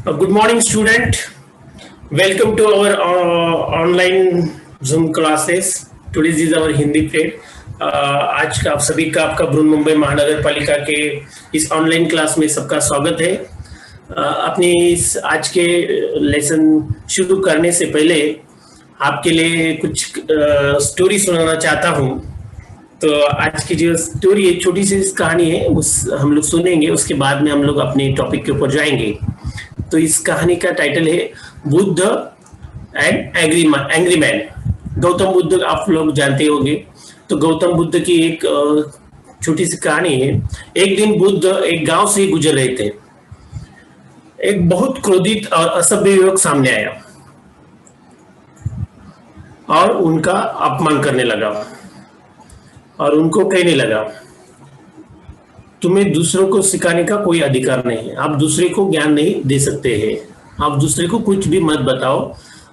Good morning, student. Welcome to our online Zoom classes. Today is our Hindi period. आज का आप सभी का आपका बृहन्मुंबई महानगर पालिका के इस ऑनलाइन क्लास में सबका स्वागत है। अपनी इस आज के लेसन शुरू करने से पहले आपके लिए कुछ स्टोरी सुनाना चाहता हूँ। तो आज की जो स्टोरी है, छोटी सी कहानी है, उस हम लोग सुनेंगे। उसके बाद में हम लोग अपने टॉपिक के ऊपर जाएंगे। तो इस कहानी का टाइटल है Buddha and angry man. Gautam Buddha आप लोग जानते होंगे। तो गौतम बुद्ध की एक छोटी सी कहानी है। एक दिन बुद्ध एक गांव से गुजर रहे थे। एक बहुत क्रोधित और असभ्य युवक सामने आया और उनका अपमान करने लगा और उनको कहने लगा, तुम्हें दूसरों को सिखाने का कोई अधिकार नहीं है। आप दूसरे को ज्ञान नहीं दे सकते हैं। आप दूसरे को कुछ भी मत बताओ।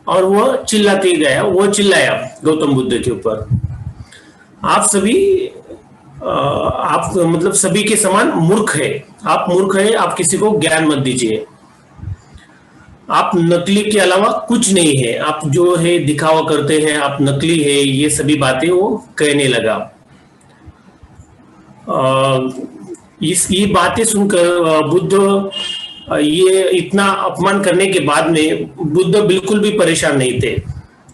और वह चिल्लाते गया, वो चिल्लाया गौतम बुद्ध के ऊपर, आप सभी आप मतलब सभी के समान मूर्ख है। आप मूर्ख है। आप किसी को ज्ञान मत दीजिए। आप नकली के अलावा कुछ नहीं है। आप जो है दिखावा करते हैं, आप नकली है। ये सभी बातें वो कहने लगा। ये बातें सुनकर बुद्ध ये इतना अपमान करने के बाद में बुद्ध बिल्कुल भी परेशान नहीं थे।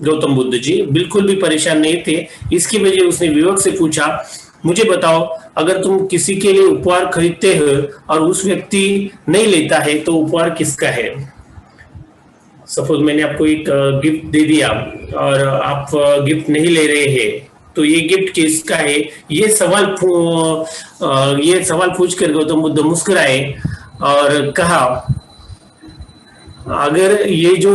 गौतम बुद्ध जी बिल्कुल भी परेशान नहीं थे। इसकी वजह उसने युवक से पूछा, मुझे बताओ, अगर तुम किसी के लिए उपहार खरीदते हो और उस व्यक्ति नहीं लेता है तो उपहार किसका है? सपोज मैंने आपको एक गिफ्ट दे दिया और आप गिफ्ट नहीं ले रहे हैं, तो ये गिफ्ट किसका है? ये सवाल पूछकर गौतम बुद्ध मुस्कुराए और कहा, अगर ये जो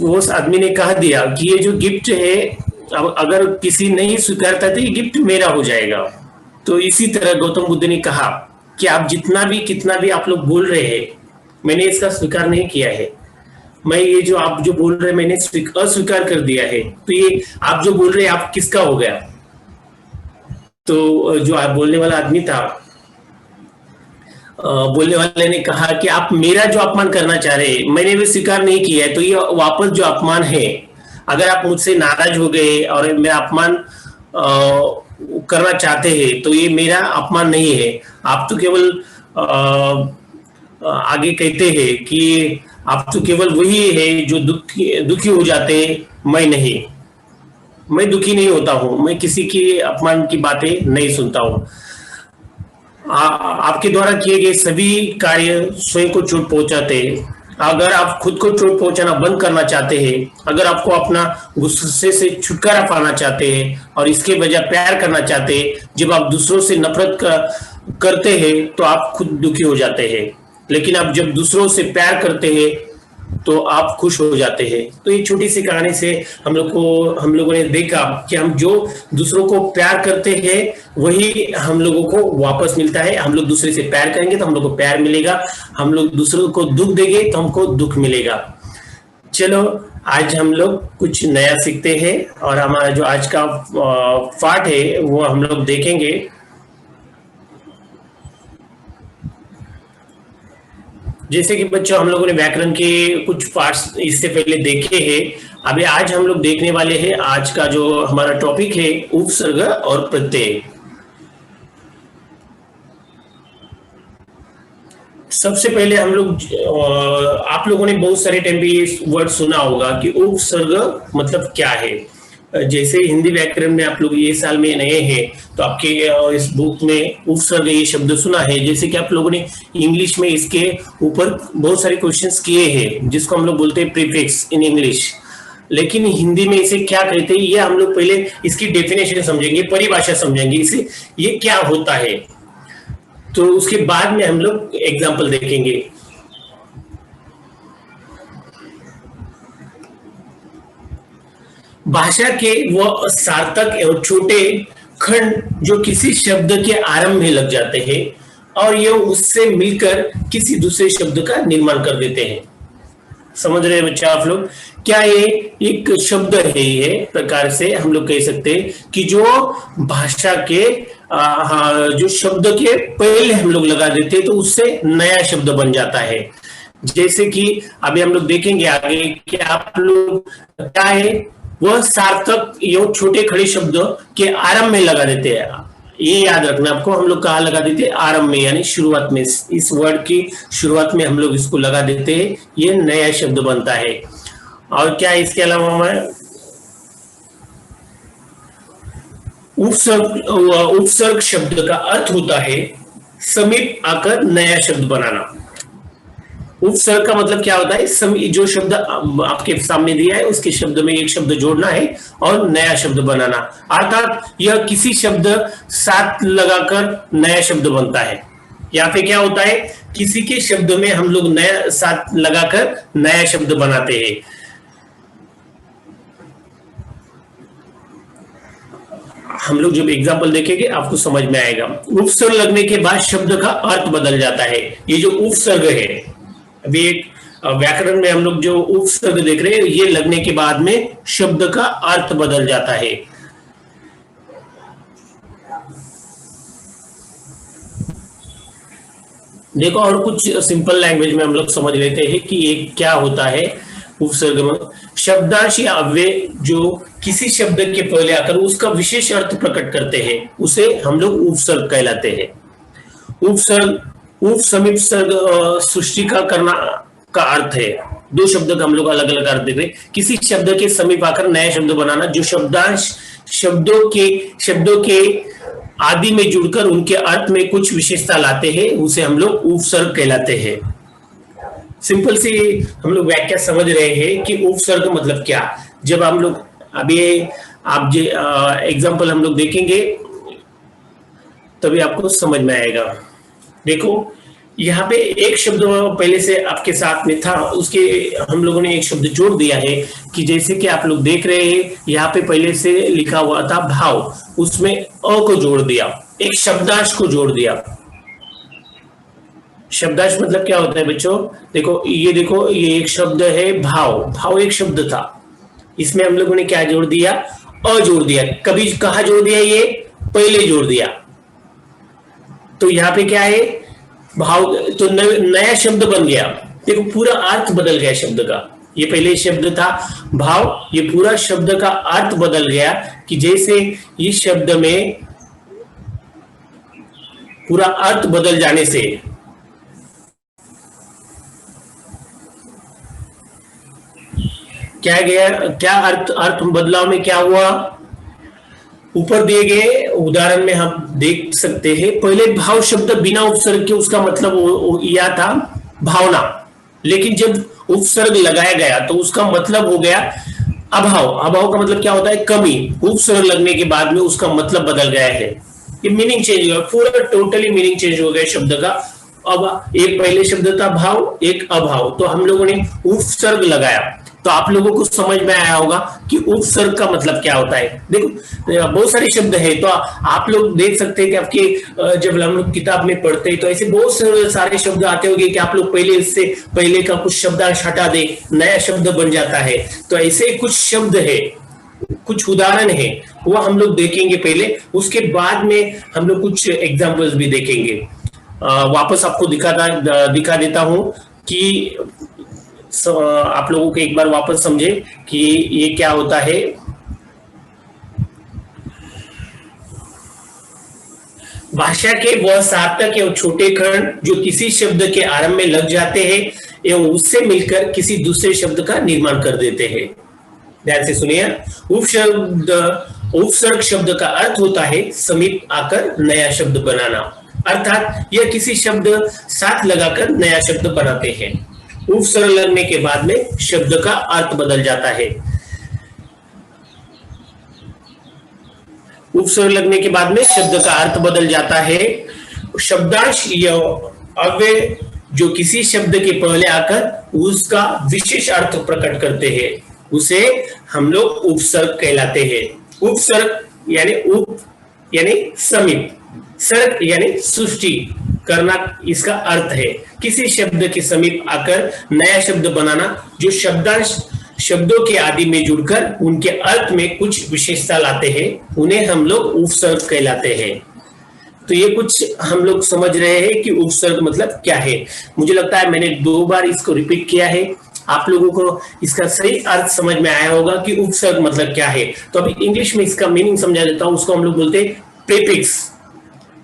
उस आदमी ने कहा दिया कि ये जो गिफ्ट है, अगर किसी नहीं स्वीकारता तो ये गिफ्ट मेरा हो जाएगा। तो इसी तरह गौतम बुद्ध ने कहा कि आप कितना भी आप लोग बोल रहे हैं, मैंने इसका स्वीकार नहीं किया है। मैं ये जो आप जो बोल रहे हैं मैंने अस्वीकार कर दिया है। तो ये आप जो बोल रहे हैं आप किसका हो गया? तो जो आप बोलने वाला आदमी था, बोलने वाले ने कहा कि आप मेरा जो अपमान करना चाह रहे हैं, मैंने भी स्वीकार नहीं किया है। तो ये वापस जो अपमान है, अगर आप मुझसे नाराज हो गए और मेरा अपमान करना चाहते हैं तो ये मेरा अपमान नहीं है। आप तो केवल आगे कहते हैं कि आप तो केवल वही है जो दुखी हो जाते हैं। मैं दुखी नहीं होता हूं। मैं किसी की अपमान की बातें नहीं सुनता हूं। आपके द्वारा किए गए सभी कार्य स्वयं को चोट पहुंचाते हैं। अगर आप खुद को चोट पहुंचाना बंद करना चाहते हैं, अगर आपको अपना गुस्से से छुटकारा पाना चाहते हैं और इसके बजाय प्यार करना चाहते हैं, जब आप दूसरों से नफरत करते हैं तो आप खुद दुखी हो जाते हैं। लेकिन आप जब दूसरों से प्यार करते हैं तो आप खुश हो जाते हैं। तो ये छोटी सी कहानी से हम लोगों ने देखा कि हम जो दूसरों को प्यार करते हैं वही हम लोगों को वापस मिलता है। हम लोग दूसरे से प्यार करेंगे तो हम लोग को प्यार मिलेगा। हम लोग दूसरों को दुख देंगे तो हमको दुख मिलेगा। चलो आज हम लोग कुछ नया सीखते हैं और हमारा जो आज का पाठ है वो हम लोग देखेंगे। जैसे कि बच्चों हम लोगों ने व्याकरण के कुछ पार्ट्स इससे पहले देखे हैं। अभी आज हम लोग देखने वाले हैं, आज का जो हमारा टॉपिक है उपसर्ग और प्रत्यय। सबसे पहले हम लोग आप लोगों ने बहुत सारे टाइम पे ये वर्ड सुना होगा कि उपसर्ग मतलब क्या है। जैसे हिंदी व्याकरण में आप लोग ये साल में नए हैं तो आपके इस बुक में उपसर्ग ये शब्द सुना है। जैसे कि आप लोगों ने इंग्लिश में इसके ऊपर बहुत सारे क्वेश्चंस किए हैं जिसको हम लोग बोलते हैं प्रीफिक्स इन इंग्लिश। लेकिन हिंदी में इसे क्या कहते हैं ये हम लोग पहले इसकी डेफिनेशन समझेंगे, परिभाषा समझेंगे, इसे ये क्या होता है। तो उसके बाद में हम लोग एग्जाम्पल देखेंगे। भाषा के वो सार्थक एवं छोटे खंड जो किसी शब्द के आरंभ में लग जाते हैं और ये उससे मिलकर किसी दूसरे शब्द का निर्माण कर देते हैं। समझ रहे हैं बच्चा आप लोग? क्या ये एक शब्द है? ये प्रकार से हम लोग कह सकते हैं कि जो भाषा के जो शब्द के पहले हम लोग लगा देते हैं तो उससे नया शब्द बन जाता है। जैसे कि अभी हम लोग देखेंगे आगे कि आप लोग क्या है, वह सार्थक एवं छोटे खड़े शब्दों के आरंभ में लगा देते हैं। ये याद रखना आपको, हम लोग कहाँ लगा देते हैं, आरंभ में, यानी शुरुआत में। इस वर्ड की शुरुआत में हम लोग इसको लगा देते हैं, ये नया शब्द बनता है। और क्या इसके अलावा हमें उपसर्ग शब्द का अर्थ होता है समीप आकर नया शब्द बनाना। उपसर्ग का मतलब क्या होता है, जो शब्द आपके सामने दिया है उसके शब्द में एक शब्द जोड़ना है और नया शब्द बनाना, अर्थात यह किसी शब्द साथ लगाकर नया शब्द बनता है। यहाँ पे क्या होता है, किसी के शब्द में हम लोग नया साथ लगाकर नया शब्द बनाते हैं। हम लोग जब एग्जाम्पल देखेंगे आपको समझ में आएगा। उपसर्ग लगने के बाद शब्द का अर्थ बदल जाता है। ये जो उपसर्ग है, अभी एक व्याकरण में हम लोग जो उपसर्ग देख रहे हैं, ये लगने के बाद में शब्द का अर्थ बदल जाता है। देखो, और कुछ सिंपल लैंग्वेज में हम लोग समझ लेते हैं कि ये क्या होता है। उपसर्ग में शब्दांश या अव्यय जो किसी शब्द के पहले आकर उसका विशेष अर्थ प्रकट करते हैं, उसे हम लोग उपसर्ग कहलाते हैं। उपसर्ग उप समीप सर्ग सृष्टि का करना का अर्थ है। दो शब्द का हम लोग अलग अलग अर्थ देख रहे हैं। किसी शब्द के समीप आकर नया शब्द बनाना, जो शब्दांश शब्दों के आदि में जुड़कर उनके अर्थ में कुछ विशेषता लाते हैं, उसे हम लोग उपसर्ग कहलाते हैं। सिंपल सी हम लोग व्याख्या समझ रहे हैं कि उपसर्ग मतलब क्या। जब हम लोग अभी आप एग्जाम्पल हम लोग देखेंगे तभी आपको समझ में आएगा। देखो, यहाँ पे एक शब्द पहले से आपके साथ में था, उसके हम लोगों ने एक शब्द जोड़ दिया है कि जैसे कि आप लोग देख रहे हैं यहाँ पे पहले से लिखा हुआ था भाव, उसमें अ को जोड़ दिया, एक शब्दांश को जोड़ दिया। शब्दांश मतलब क्या होता है बच्चों, देखो ये एक शब्द है भाव। भाव एक शब्द था, इसमें हम लोगों ने क्या जोड़ दिया, अ जोड़ दिया। कभी कहा जोड़ दिया, ये पहले जोड़ दिया। तो यहाँ पे क्या है, भाव, तो नया शब्द बन गया। देखो, पूरा अर्थ बदल गया शब्द का। ये पहले शब्द था भाव, ये पूरा शब्द का अर्थ बदल गया कि जैसे इस शब्द में पूरा अर्थ बदल जाने से क्या गया, क्या अर्थ बदलाव में क्या हुआ। ऊपर दिए गए उदाहरण में हम देख सकते हैं, पहले भाव शब्द बिना उपसर्ग के उसका मतलब यह था भावना, लेकिन जब उपसर्ग लगाया गया तो उसका मतलब हो गया अभाव। अभाव का मतलब क्या होता है, कमी। उपसर्ग लगने के बाद में उसका मतलब बदल गया है, ये मीनिंग चेंज हुआ, पूरा टोटली मीनिंग चेंज हो गया शब्द का। अब एक पहले शब्द था भाव, एक अभाव, तो हम लोगों ने उपसर्ग लगाया, तो आप लोगों को समझ में आया होगा कि उपसर्ग का मतलब क्या होता है। देखो, बहुत सारे शब्द है, तो आप लोग देख सकते हैं कि आपके जब हम लोग किताब में पढ़ते हैं तो ऐसे बहुत सारे शब्द आते होंगे कि आप लोग पहले इससे पहले का कुछ शब्दांश हटा दे, नया शब्द बन जाता है। तो ऐसे कुछ शब्द है, कुछ उदाहरण है, वो हम लोग देखेंगे पहले, उसके बाद में हम लोग कुछ एग्जाम्पल्स भी देखेंगे। वापस आपको दिखा देता हूं कि आप लोगों को एक बार वापस समझे कि ये क्या होता है। भाषा के वह सार्थक एवं छोटे कण जो किसी शब्द के आरंभ में लग जाते हैं एवं उससे मिलकर किसी दूसरे शब्द का निर्माण कर देते हैं। ध्यान से सुनिए, उपसर्ग शब्द का अर्थ होता है समीप आकर नया शब्द बनाना, अर्थात यह किसी शब्द साथ लगाकर नया शब्द बनाते हैं। उपसर्ग लगने के बाद में शब्द का अर्थ बदल जाता है। उपसर्ग लगने के बाद में शब्द का अर्थ बदल जाता है। शब्दांश या अव्यय जो किसी शब्द के पहले आकर उसका विशेष अर्थ प्रकट करते हैं, उसे हम लोग उपसर्ग कहलाते हैं। उपसर्ग यानी समीप, सर्ग यानी सृष्टि करना, इसका अर्थ है किसी शब्द के समीप आकर नया शब्द बनाना, जो शब्दांश शब्दों के आदि में जुड़कर उनके अर्थ में कुछ विशेषता लाते हैं, उन्हें हम लोग उपसर्ग कहलाते हैं। तो ये कुछ हम लोग समझ रहे हैं कि उपसर्ग मतलब क्या है। मुझे लगता है मैंने 2 बार इसको रिपीट किया है, आप लोगों को इसका सही अर्थ समझ में आया होगा कि उपसर्ग मतलब क्या है। तो अभी इंग्लिश में इसका मीनिंग समझा देता हूं। उसको हम लोग बोलते हैं प्रीफिक्स।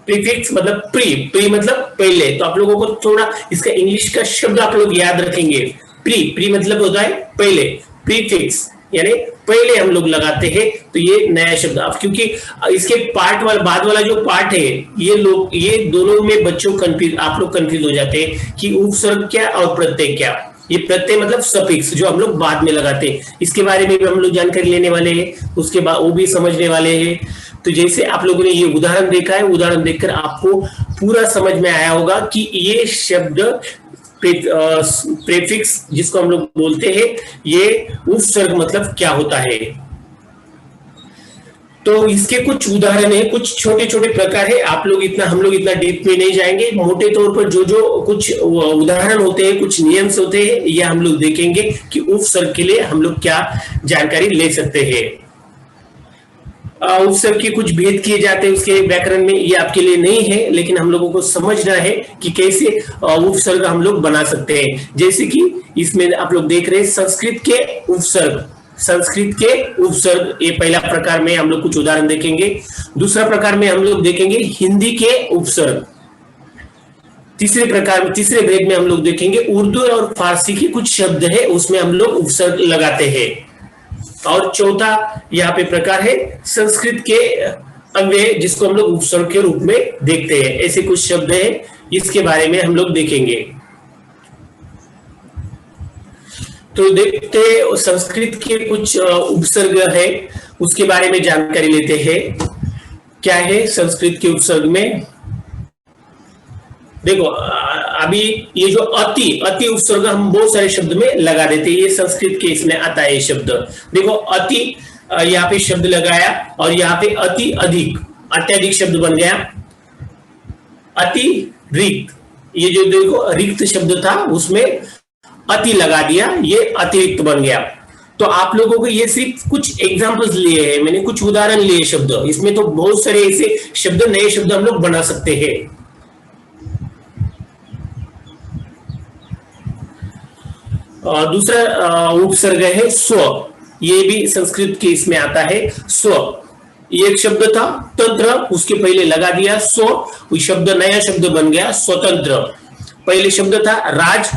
प्रीफिक्स मतलब प्री मतलब पहले। तो आप लोगों को थोड़ा इसका इंग्लिश का शब्द आप लोग याद रखेंगे। प्री मतलब होता है पहले, प्रीफिक्स यानी पहले हम लोग लगाते हैं। तो ये नया शब्द, अब क्योंकि इसके पार्ट वाला बाद वाला जो पार्ट है, ये दोनों में बच्चों कंफ्यूज, आप लोग कंफ्यूज हो जाते हैं कि उपसर्ग क्या और प्रत्यय क्या। ये प्रत्यय मतलब सफिक्स जो हम लोग बाद में लगाते हैं, इसके बारे में भी हम लोग जानकारी लेने वाले हैं, उसके बाद वो भी समझने वाले हैं। तो जैसे आप लोगों ने ये उदाहरण देखा है, उदाहरण देखकर आपको पूरा समझ में आया होगा कि ये शब्द प्रीफिक्स जिसको हम लोग बोलते हैं, ये उपसर्ग मतलब क्या होता है। तो इसके कुछ उदाहरण है, कुछ छोटे छोटे प्रकार है। हम लोग इतना डीप में नहीं जाएंगे। मोटे तौर पर जो कुछ उदाहरण होते हैं, कुछ नियम्स होते हैं, ये हम लोग देखेंगे कि उपसर्ग के लिए हम लोग क्या जानकारी ले सकते हैं। उपसर्ग के कुछ भेद किए जाते हैं उसके व्याकरण में, ये आपके लिए नहीं है, लेकिन हम लोगों को समझना है कि कैसे उपसर्ग हम लोग बना सकते हैं। जैसे कि इसमें आप लोग देख रहे हैं संस्कृत के उपसर्ग। ये पहला प्रकार में हम लोग कुछ उदाहरण देखेंगे। दूसरा प्रकार में हम लोग देखेंगे हिंदी के उपसर्ग। तीसरे भेद में हम लोग देखेंगे उर्दू और फारसी के कुछ शब्द है, उसमें हम लोग उपसर्ग लगाते हैं। और चौथा यहाँ पे प्रकार है संस्कृत के अव्यय, जिसको हम लोग उपसर्ग के रूप में देखते हैं। ऐसे कुछ शब्द हैं, इसके बारे में हम लोग देखेंगे। तो देखते हैं संस्कृत के कुछ उपसर्ग है, उसके बारे में जानकारी लेते हैं। क्या है संस्कृत के उपसर्ग में? देखो अभी ये जो अति उपसर्ग हम बहुत सारे शब्द में लगा देते हैं, ये संस्कृत के इसमें आता है ये शब्द। देखो अति, यहाँ पे शब्द लगाया और यहाँ पे अति अधिक, अत्यधिक शब्द बन गया। अति रिक्त, ये जो देखो रिक्त शब्द था उसमें अति लगा दिया, ये अतिरिक्त बन गया। तो आप लोगों को ये सिर्फ कुछ एग्जांपल्स लिए हैं, मैंने कुछ उदाहरण लिए शब्द, इसमें तो बहुत सारे ऐसे शब्द, नए शब्द हम लोग बना सकते हैं। दूसरा उपसर्ग है स्व। ये भी संस्कृत के इसमें आता है स्व। ये एक शब्द था तंत्र, उसके पहले लगा दिया स्व, वो शब्द नया शब्द बन गया स्वतंत्र। पहले शब्द था राज,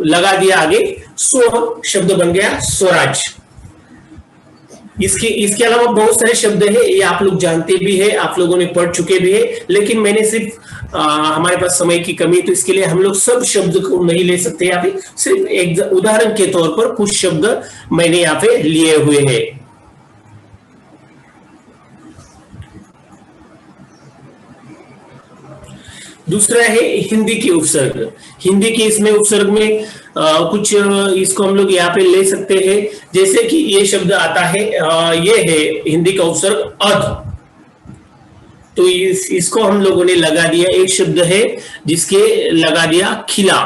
लगा दिया आगे स्व, शब्द बन गया स्वराज। इसके अलावा बहुत सारे शब्द है, ये आप लोग जानते भी है, आप लोगों ने पढ़ चुके भी है, लेकिन मैंने सिर्फ हमारे पास समय की कमी, तो इसके लिए हम लोग सब शब्द को नहीं ले सकते। यहाँ पे सिर्फ एक उदाहरण के तौर पर कुछ शब्द मैंने यहाँ पे लिए हुए हैं। दूसरा है हिंदी के उपसर्ग। हिंदी के इसमें उपसर्ग में कुछ इसको हम लोग यहाँ पे ले सकते हैं। जैसे कि ये शब्द आता है, ये है हिंदी का उपसर्ग अध। तो इसको हम लोगों ने लगा दिया, एक शब्द है जिसके लगा दिया खिला,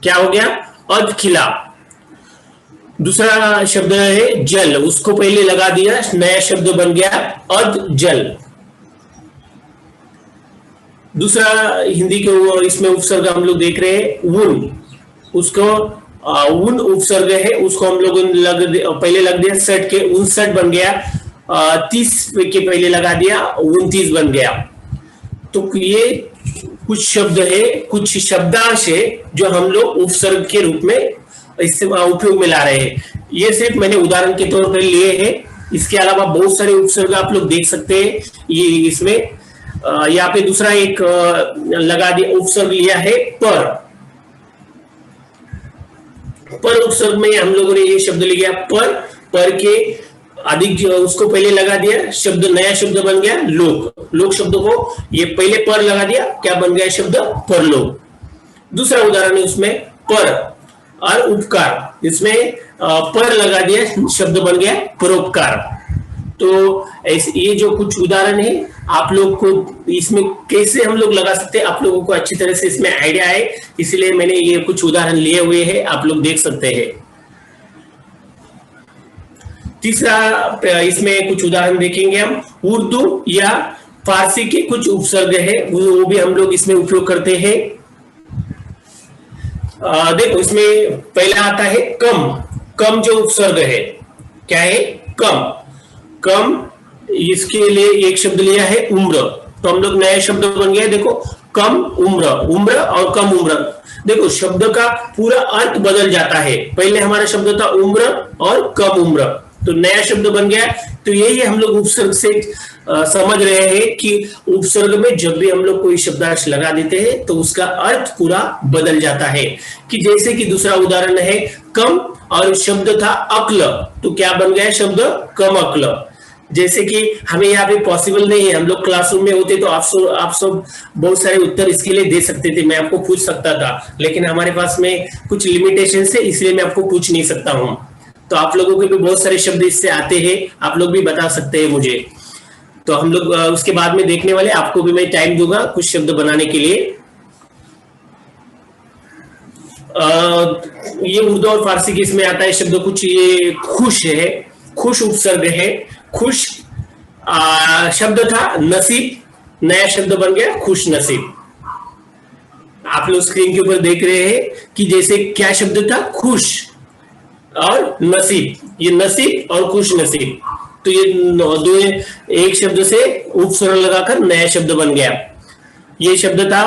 क्या हो गया? अध खिला। दूसरा शब्द है जल, उसको पहले लगा दिया, नया शब्द बन गया अध जल। दूसरा हिंदी के इसमें उपसर्ग हम लोग देख रहे हैं उन, उसको उन उपसर्ग है, उसको हम लोग पहले लग दिया सट के, 59 बन गया। 30 के पहले लगा दिया 29 बन गया। तो ये कुछ शब्द है, कुछ शब्दांश है जो हम लोग उपसर्ग के रूप में इससे उपयोग में ला रहे हैं। ये सिर्फ मैंने उदाहरण के तौर पर लिए हैं, इसके अलावा बहुत सारे उपसर्ग आप लोग देख सकते हैं। ये इसमें यहाँ पे दूसरा एक लगा दिया उपसर्ग लिया है पर उपसर्ग में हम लोगों ने ये शब्द लिया पर के अधिक, उसको पहले लगा दिया, शब्द नया शब्द बन गया लोक शब्द को ये पहले पर लगा दिया, क्या बन गया शब्द परलोक। दूसरा उदाहरण है उसमें पर और उपकार, इसमें पर लगा दिया, शब्द बन गया परोपकार। तो ये जो कुछ उदाहरण है, आप लोग को इसमें कैसे हम लोग लगा सकते हैं, आप लोगों को अच्छी तरह से इसमें आइडिया है, इसलिए मैंने ये कुछ उदाहरण लिए हुए हैं, आप लोग देख सकते हैं। तीसरा इसमें कुछ उदाहरण देखेंगे हम, उर्दू या फारसी के कुछ उपसर्ग है वो भी हम लोग इसमें उपयोग करते हैं। देखो इसमें पहला आता है कम। कम जो उपसर्ग है क्या है? कम। कम, इसके लिए एक शब्द लिया है उम्र, तो हम लोग नया शब्द बन गया। देखो कम उम्र, उम्र और कम उम्र। देखो शब्द का पूरा अर्थ बदल जाता है। पहले हमारा शब्द था उम्र और कम उम्र, तो नया शब्द बन गया। तो यही हम लोग उपसर्ग से समझ रहे हैं कि उपसर्ग में जब भी हम लोग कोई शब्दांश लगा देते हैं तो उसका अर्थ पूरा बदल जाता है। कि जैसे कि दूसरा उदाहरण है कम और शब्द था अक्ल, तो क्या बन गया शब्द? कम अक्ल। जैसे कि हमें यहाँ पे पॉसिबल नहीं है, हम लोग क्लासरूम में होते तो आप सब बहुत सारे उत्तर इसके लिए दे सकते थे, मैं आपको पूछ सकता था, लेकिन हमारे पास में कुछ लिमिटेशन है, इसलिए मैं आपको पूछ नहीं सकता हूँ। तो आप लोगों के भी बहुत सारे शब्द इससे आते हैं, आप लोग भी बता सकते हैं मुझे। तो हम लोग उसके बाद में देखने वाले, आपको भी मैं टाइम दूंगा कुछ शब्द बनाने के लिए। ये उर्दू और फारसी के इसमें आता है शब्द कुछ। ये खुश है, खुश उपसर्ग है। खुश शब्द था नसीब, नया शब्द बन गया खुश नसीब। आप लोग स्क्रीन के ऊपर देख रहे हैं कि जैसे क्या शब्द था? खुश और नसीब। ये नसीब और खुश नसीब, तो ये दो एक शब्द से उपसर्ग लगाकर नया शब्द बन गया। ये शब्द था,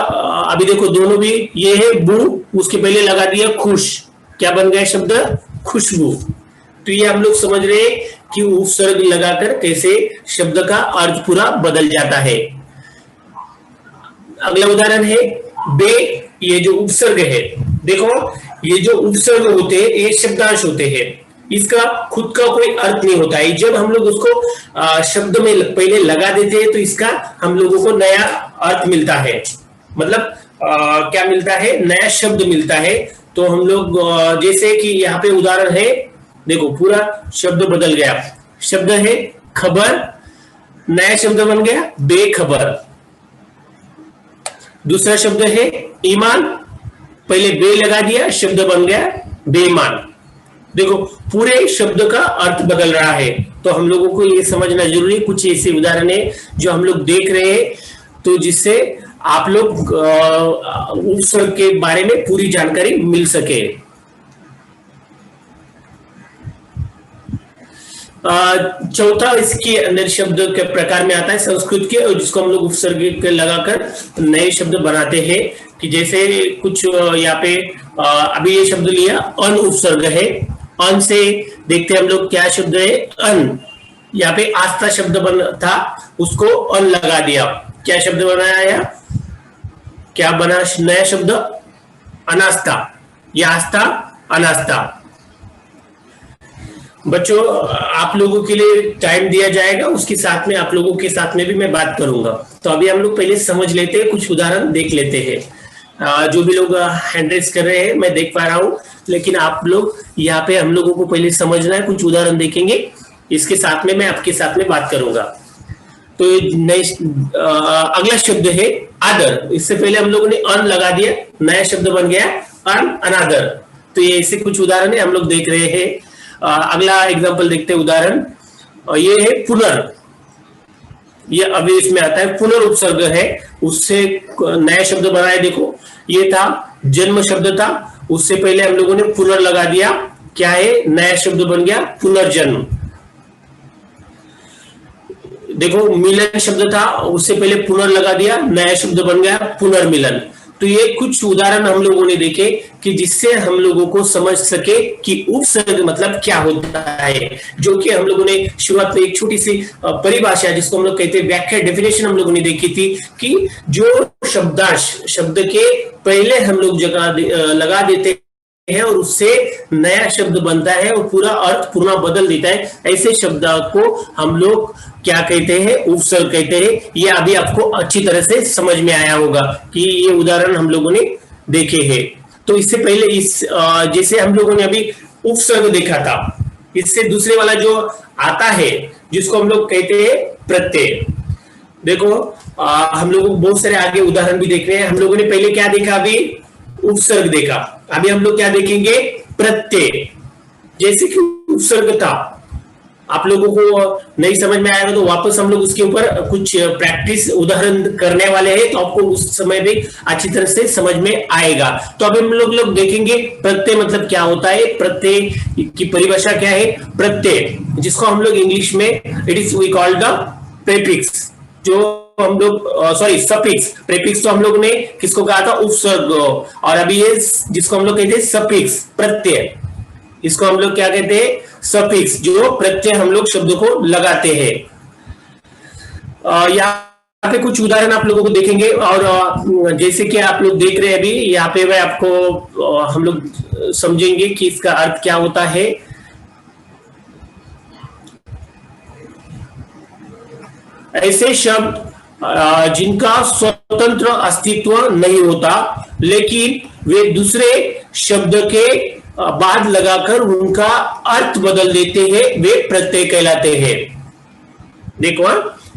अभी देखो दोनों भी, ये है बू, उसके पहले लगा दिया खुश, क्या बन गया शब्द? खुशबू। तो ये हम लोग समझ रहे हैं कि उपसर्ग लगाकर कैसे शब्द का अर्थ पूरा बदल जाता है। अगला उदाहरण है बे। ये जो उपसर्ग है, देखो ये जो उपसर्ग होते हैं ये शब्दांश होते हैं, इसका खुद का कोई अर्थ नहीं होता है। जब हम लोग उसको शब्द में पहले लगा देते हैं तो इसका हम लोगों को नया अर्थ मिलता है, मतलब क्या मिलता है? नया शब्द मिलता है। तो हम लोग जैसे कि यहाँ पे उदाहरण है, देखो पूरा शब्द बदल गया। शब्द है खबर, नया शब्द बन गया बेखबर। दूसरा शब्द है ईमान, पहले बे लगा दिया, शब्द बन गया बेईमान। देखो पूरे शब्द का अर्थ बदल रहा है। तो हम लोगों को ये समझना जरूरी, कुछ ऐसे उदाहरण है जो हम लोग देख रहे हैं, तो जिससे आप लोग उपसर्ग के बारे में पूरी जानकारी मिल सके। चौथा इसके अंदर शब्द के प्रकार में आता है संस्कृत के, और जिसको हम लोग उपसर्ग लगाकर नए शब्द बनाते हैं। कि जैसे कुछ यहाँ पे अभी ये शब्द लिया अन उपसर्ग है, अन से देखते हैं हम लोग क्या शब्द है? अन। यहाँ पे आस्था शब्द बन था, उसको अन लगा दिया, क्या शब्द बनाया? क्या बना नया शब्द? अनास्था। ये आस्था अनास्था। बच्चों आप लोगों के लिए टाइम दिया जाएगा, उसके साथ में आप लोगों के साथ में भी मैं बात करूंगा। तो अभी हम लोग पहले समझ लेते हैं, कुछ उदाहरण देख लेते हैं। जो भी लोग हैंड रेज कर रहे हैं मैं देख पा रहा हूँ, लेकिन आप लोग यहाँ पे हम लोगों को पहले समझना है। कुछ उदाहरण देखेंगे, इसके साथ में मैं आपके साथ में बात करूंगा। तो अगला शब्द है आदर। इससे पहले हम लोगों ने अन लगा दिया, नया शब्द बन गया अन, अनादर। तो ये ऐसे कुछ उदाहरण है हम लोग देख रहे हैं। अगला एग्जांपल देखते हैं उदाहरण, ये है पुनर। ये अभी इसमें आता है पुनर उपसर्ग है, उससे नया शब्द बना है। देखो ये था जन्म शब्द था, उससे पहले हम लोगों ने पुनर लगा दिया, क्या है? नया शब्द बन गया पुनर्जन्म। देखो मिलन शब्द था, उससे पहले पुनर लगा दिया, नया शब्द बन गया पुनर्मिलन। तो ये कुछ उदाहरण हम लोगों ने देखे कि जिससे हम लोगों को समझ सके कि उपसर्ग मतलब क्या होता है, जो कि हम लोगों ने शुरुआत में एक छोटी सी परिभाषा जिसको हम लोग कहते हैं व्याख्या, डेफिनेशन हम लोगों ने देखी थी कि जो शब्दांश शब्द के पहले हम लोग जगह लगा देते है और उससे नया शब्द बनता है और पूरा अर्थ पूरा बदल देता है, ऐसे शब्द को हम लोग क्या कहते हैं? उपसर्ग कहते हैं। ये अभी आपको अच्छी तरह से समझ में आया होगा कि ये उदाहरण हम लोगों ने देखे हैं। तो इससे पहले इस जैसे हम लोगों ने अभी उपसर्ग देखा था, इससे दूसरे वाला जो आता है जिसको हम लोग कहते हैं प्रत्यय। देखो हम लोग बहुत सारे आगे उदाहरण भी देख रहे हैं। हम लोगों ने पहले क्या देखा? अभी उपसर्ग देखा, अभी हम लोग क्या देखेंगे? प्रत्यय। जैसे कि उपसर्ग था आप लोगों को नहीं समझ में आएगा तो वापस हम लोग उसके ऊपर कुछ प्रैक्टिस उदाहरण करने वाले हैं, तो आपको उस समय भी अच्छी तरह से समझ में आएगा। तो अभी हम लोग देखेंगे प्रत्यय मतलब क्या होता है, प्रत्यय की परिभाषा क्या है। प्रत्यय जिसको हम लोग इंग्लिश में it is we called the prefix, जो हम लोग सॉरी सफिक्स। प्रीफिक्स तो हम लोग ने किसको कहा था, उपसर्ग, और अभी ये जिसको हम लोग कहते हैं सफिक्स प्रत्यय, इसको हम लोग क्या कहते हैं, सफिक्स, जो प्रत्यय हम लोग शब्दों को लगाते हैं। यहाँ पे कुछ उदाहरण आप लोगों को देखेंगे, और जैसे कि आप लोग देख रहे हैं अभी यहाँ पे मैं आपको हम लोग समझेंगे कि इसका अर्थ क्या होता है। ऐसे शब्द जिनका स्वतंत्र अस्तित्व नहीं होता लेकिन वे दूसरे शब्द के बाद लगाकर उनका अर्थ बदल देते हैं, वे प्रत्यय कहलाते हैं। देखो,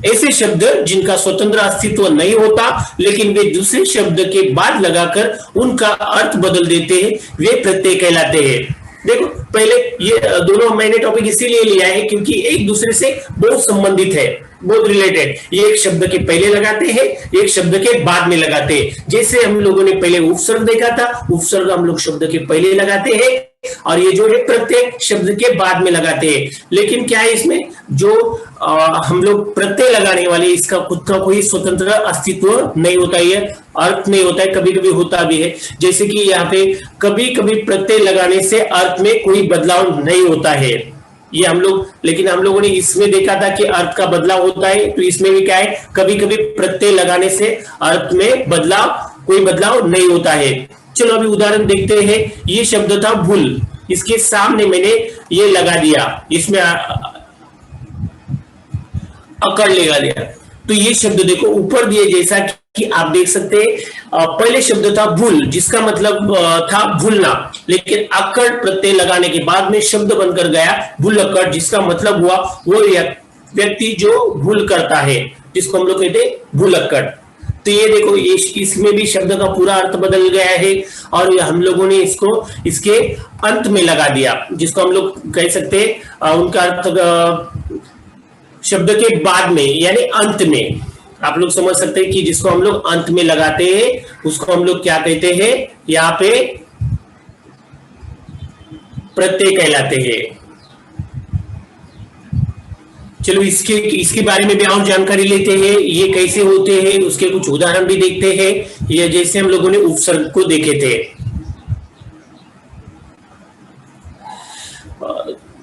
ऐसे शब्द जिनका स्वतंत्र अस्तित्व नहीं होता लेकिन वे दूसरे शब्द के बाद लगाकर उनका अर्थ बदल देते हैं, वे प्रत्यय कहलाते हैं। देखो, पहले ये दोनों मैंने टॉपिक इसीलिए लिया है क्योंकि एक दूसरे से बहुत संबंधित है, बहुत रिलेटेड। ये एक शब्द के पहले लगाते हैं, एक शब्द के बाद में लगाते हैं। जैसे हम लोगों ने पहले उपसर्ग देखा था, उपसर्ग हम लोग शब्द के पहले लगाते हैं और ये जो है प्रत्यय शब्द के बाद में लगाते हैं। लेकिन क्या है इसमें, जो हम लोग प्रत्यय लगाने वाले, इसका खुद का कोई स्वतंत्र अस्तित्व नहीं होता है, अर्थ नहीं होता है, कभी कभी होता भी है। जैसे कि यहाँ पे कभी कभी प्रत्यय लगाने से अर्थ में कोई बदलाव नहीं होता है, ये हम लोग, लेकिन हम लोगों ने इसमें देखा था कि अर्थ का बदलाव होता है, तो इसमें भी क्या है, कभी कभी प्रत्यय लगाने से अर्थ में कोई बदलाव नहीं होता है। चलो अभी उदाहरण देखते हैं। ये शब्द था भूल, इसके सामने मैंने ये लगा दिया, इसमें अकड़ लगा दिया, तो ये शब्द देखो ऊपर दिए जैसा कि आप देख सकते हैं। पहले शब्द था भूल, जिसका मतलब था भूलना, लेकिन अकड़ प्रत्यय लगाने के बाद में शब्द बनकर गया भूल अकड़, जिसका मतलब हुआ वो व्यक्ति जो भूल करता है, जिसको हम लोग कहते हैं भूल अकड़। तो ये देखो, ये इसमें भी शब्द का पूरा अर्थ बदल गया है और हम लोगों ने इसको इसके अंत में लगा दिया, जिसको हम लोग कह सकते हैं उनका अर्थ शब्द के बाद में यानी अंत में। आप लोग समझ सकते हैं कि जिसको हम लोग अंत में लगाते हैं उसको हम लोग क्या कहते हैं, यहाँ पे प्रत्यय कहलाते हैं। चलो इसके बारे में भी और जानकारी लेते हैं, ये कैसे होते हैं, उसके कुछ उदाहरण भी देखते हैं। ये जैसे हम लोगों ने उपसर्ग को देखे थे।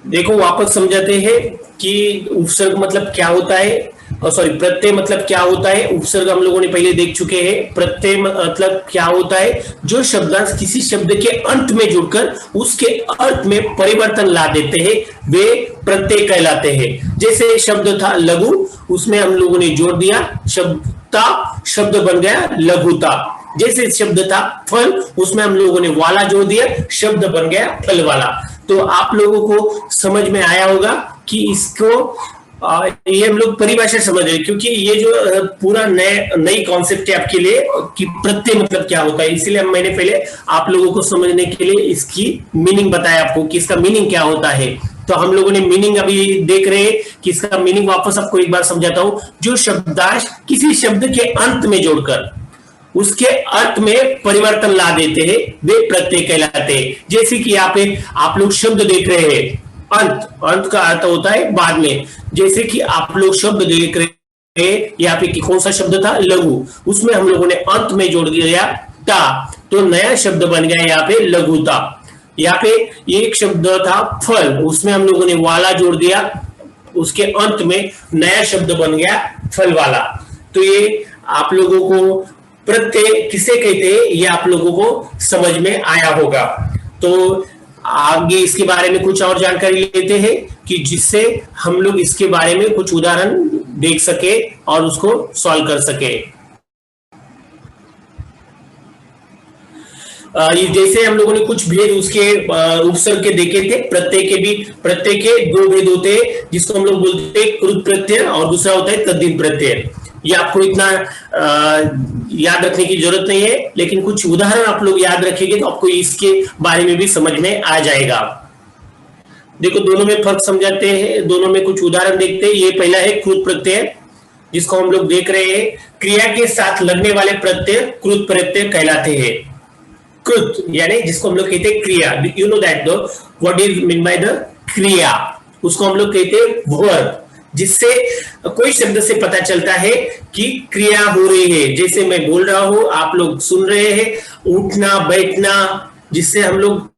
देखो वापस समझाते हैं कि उपसर्ग मतलब क्या होता है, और सॉरी प्रत्यय मतलब क्या होता है। उपसर्ग हम लोगों ने पहले देख चुके हैं। प्रत्यय मतलब क्या होता है, जो शब्द किसी शब्द के अंत में जुड़कर उसके अर्थ में परिवर्तन ला देते हैं, वे प्रत्यय कहलाते हैं। जैसे शब्द था लघु, उसमें हम लोगों ने जोड़ दिया शब्द बन गया लघुता। जैसे शब्द था फल, उसमें हम लोगों ने वाला जोड़ दिया, शब्द बन गया फल वाला। तो आप लोगों को समझ में आया होगा कि इसको ये हम लोग परिभाषा समझ रहे, क्योंकि ये जो पूरा नई कॉन्सेप्ट है आपके लिए कि प्रत्यय मतलब क्या होता है। इसीलिए मैंने पहले आप लोगों को समझने के लिए इसकी मीनिंग बताया आपको कि इसका मीनिंग क्या होता है। तो हम लोगों ने मीनिंग अभी देख रहे हैं कि इसका मीनिंग वापस आपको एक बार समझाता हूं। जो शब्दांश किसी शब्द के अंत में जोड़कर उसके अर्थ में परिवर्तन ला देते हैं, वे प्रत्यय कहलाते हैं। जैसे कि यहाँ पे आप लोग शब्द देख रहे हैं, अंत का अर्थ होता है बाद में। जैसे कि आप लोग शब्द देख रहे हैं, यहाँ पे कौन सा शब्द था लघु, उसमें हम लोगों ने अंत में जोड़ दिया ता, तो नया शब्द बन गया यहाँ पे लघुता। यहाँ पे एक शब्द था फल, उसमें हम लोगों ने वाला जोड़ दिया, उसके अंत में नया शब्द बन गया फल वाला। तो ये आप लोगों को प्रत्यय किसे कहते हैं ये आप लोगों को समझ में आया होगा। तो आगे इसके बारे में कुछ और जानकारी लेते हैं कि जिससे हम लोग इसके बारे में कुछ उदाहरण देख सके और उसको सॉल्व कर सके। जैसे हम लोगों ने कुछ भेद उसके उपसर्ग के देखे थे। प्रत्यय के दो भेद होते हैं, जिसको हम लोग बोलते हैं कृत प्रत्यय और दूसरा होता है तद्धित प्रत्यय। ये आपको इतना याद रखने की जरूरत नहीं है, लेकिन कुछ उदाहरण आप लोग याद रखेंगे तो आपको इसके बारे में भी समझ में आ जाएगा। देखो दोनों में फर्क समझाते हैं, दोनों में कुछ उदाहरण देखते हैं। ये पहला है कृत प्रत्यय, जिसको हम लोग देख रहे हैं। क्रिया के साथ लगने वाले प्रत्यय कृत प्रत्यय कहलाते हैं। कृत यानी जिसको हम लोग कहते हैं क्रिया, you know that the what is mean by the क्रिया, उसको हम लोग कहते हैं वर्ब, जिससे कोई शब्द से पता चलता है कि क्रिया हो रही है। जैसे मैं बोल रहा हूं, आप लोग सुन रहे हैं, उठना बैठना, जिससे हम लोग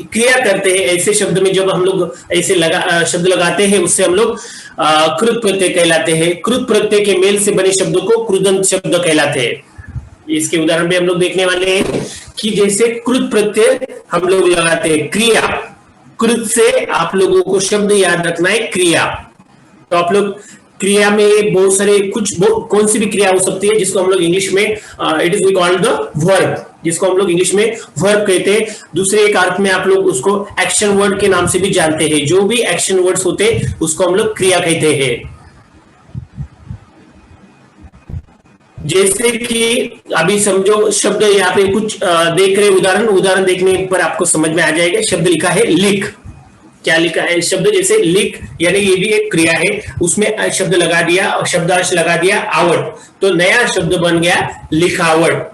क्रिया करते हैं। ऐसे शब्द में जब हम लोग ऐसे शब्द लगाते हैं, उससे हम लोग कृत प्रत्यय कहलाते हैं। कृत प्रत्यय के मेल से बने शब्द को कृदंत शब्द कहलाते हैं। इसके उदाहरण भी हम लोग देखने वाले हैं कि जैसे कृत प्रत्यय हम लोग लगाते हैं क्रिया, कृत से आप लोगों को शब्द याद रखना है क्रिया। तो आप लोग क्रिया में बहुत सारे कौन सी भी क्रिया हो सकती है, जिसको हम लोग इंग्लिश में it is we called the verb, जिसको हम लोग इंग्लिश में वर्ब कहते हैं। दूसरे एक अर्थ में आप लोग उसको एक्शन वर्ड के नाम से भी जानते हैं। जो भी एक्शन वर्ड्स होते हैं उसको हम लोग क्रिया कहते हैं। जैसे कि अभी समझो शब्द यहाँ पे कुछ देख रहे उदाहरण देखने पर आपको समझ में आ जाएगा। शब्द लिखा है लिख, क्या लिखा है शब्द, जैसे लिख यानी ये भी एक क्रिया है, उसमें शब्द लगा दिया और शब्दांश लगा दिया आवट, तो नया शब्द बन गया लिखावट।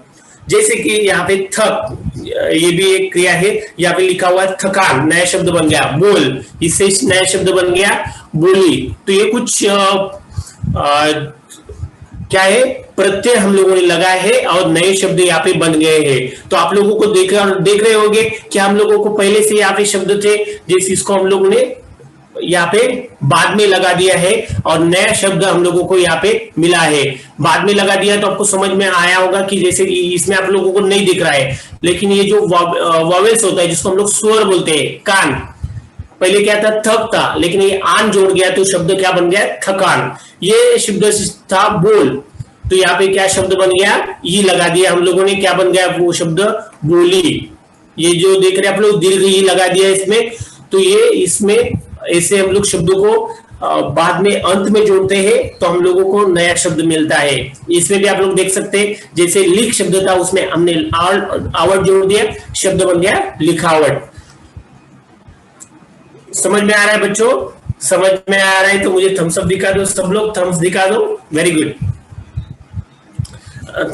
जैसे कि यहाँ पे थक, ये भी एक क्रिया है, यहाँ पे लिखा हुआ है थकान, नया शब्द बन गया बोल, इससे नया शब्द बन गया बोली। तो ये कुछ क्या है, प्रत्यय हम लोगों ने लगाए हैं और नए शब्द यहाँ पे बन गए हैं। तो आप लोगों को देख रहे होंगे कि हम लोगों को पहले से यहाँ पे शब्द थे, जैसे इसको हम लोगों ने यहाँ पे बाद में लगा दिया है और नया शब्द हम लोगों को यहाँ पे मिला है। बाद में लगा दिया तो आपको समझ में आया होगा कि जैसे इसमें आप लोगों को नहीं दिख रहा है, लेकिन ये जो वॉवेल्स होता है जिसको हम लोग स्वर बोलते हैं, कान, पहले क्या था थक था, लेकिन ये आन जोड़ गया तो शब्द क्या बन गया थकान। ये शब्द था बोल, तो यहाँ पे क्या शब्द बन गया, ई लगा दिया हम लोगों ने, क्या बन गया वो शब्द बोली। ये जो देख रहे हैं आप लोग दीर्घ ई लगा दिया इसमें, तो ये इसमें ऐसे हम लोग शब्दों को बाद में अंत में जोड़ते हैं तो हम लोगों को नया शब्द मिलता है। इसमें भी आप लोग देख सकते हैं, जैसे लिख शब्द था उसमें हमने आवट जोड़ दिया, शब्द बन गया लिखावट। समझ में आ रहा है बच्चों? समझ में आ रहा है तो मुझे थम्स अप दिखा दो, सब लोग थम्स दिखा दो, वेरी गुड,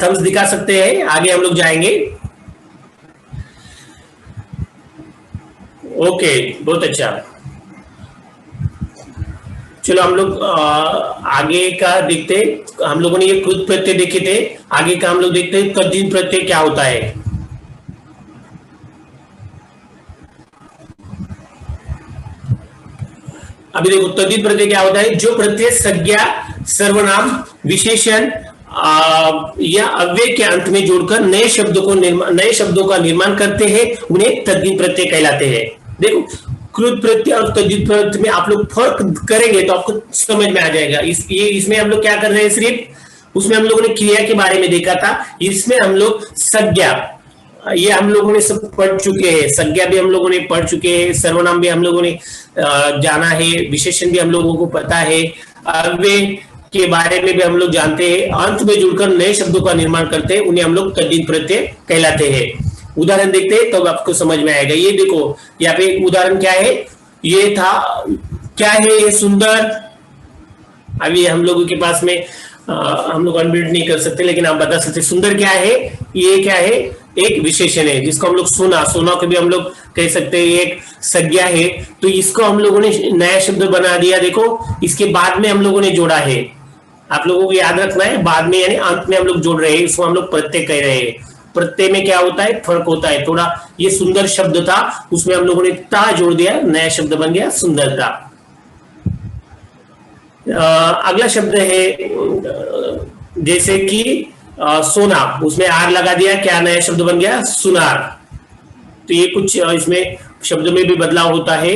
थम्स दिखा सकते हैं। आगे हम लोग जाएंगे। ओके, बहुत अच्छा। चलो हम लोग आगे का देखते हैं। हम लोगों ने ये कृत प्रत्यय देखे थे, आगे का हम लोग देखते हैं तद्धित प्रत्यय क्या होता है। अभी देखो तद्धित प्रत्यय क्या होता है, जो प्रत्यय संज्ञा, सर्वनाम, विशेषण या अव्यय के अंत में जोड़कर नए शब्दों का निर्माण करते हैं, उन्हें तद्धित प्रत्यय कहलाते हैं। देखो कृत प्रत्यय और तद्धित प्रत्यय में आप लोग फर्क करेंगे तो आपको समझ में आ जाएगा। इसमें हम लोग क्या कर रहे हैं, सिर्फ उसमें हम लोगों ने क्रिया के बारे में देखा था, इसमें हम लोग संज्ञा, ये हम लोगों ने सब पढ़ चुके हैं, संज्ञा भी हम लोगों ने पढ़ चुके हैं, सर्वनाम भी हम लोगों ने जाना है, विशेषण भी हम लोगों को पता है, अव्यय के बारे में भी हम लोग जानते हैं, अंत में जुड़कर नए शब्दों का निर्माण करते हैं, उन्हें हम लोग तद्धित प्रत्यय कहलाते हैं। उदाहरण देखते हैं तब तो आपको समझ में आएगा। ये देखो यहाँ पे उदाहरण क्या है, ये था क्या है, ये सुंदर। अभी हम लोगों के पास में हम लोग अनम्यूट नहीं कर सकते, लेकिन आप बता सकते सुंदर क्या है, ये क्या है, एक विशेषण है जिसको हम लोग सोना को भी हम लोग कह सकते हैं, एक संज्ञा है। तो इसको हम लोगों ने नया शब्द बना दिया। देखो इसके बाद में हम लोगों ने जोड़ा है, आप लोगों को याद रखना है, बाद में यानी अंत में हम लोग जोड़ रहे हैं, इसको हम लोग प्रत्यय कह रहे हैं। प्रत्यय में क्या होता है, फर्क होता है थोड़ा। ये सुंदर शब्द था, उसमें हम लोगों ने ता जोड़ दिया, नया शब्द बन गया सुंदरता। अगला शब्द है जैसे कि सोना, उसमें आर लगा दिया, क्या नया शब्द बन गया सुनार। तो ये कुछ इसमें शब्द में भी बदलाव होता है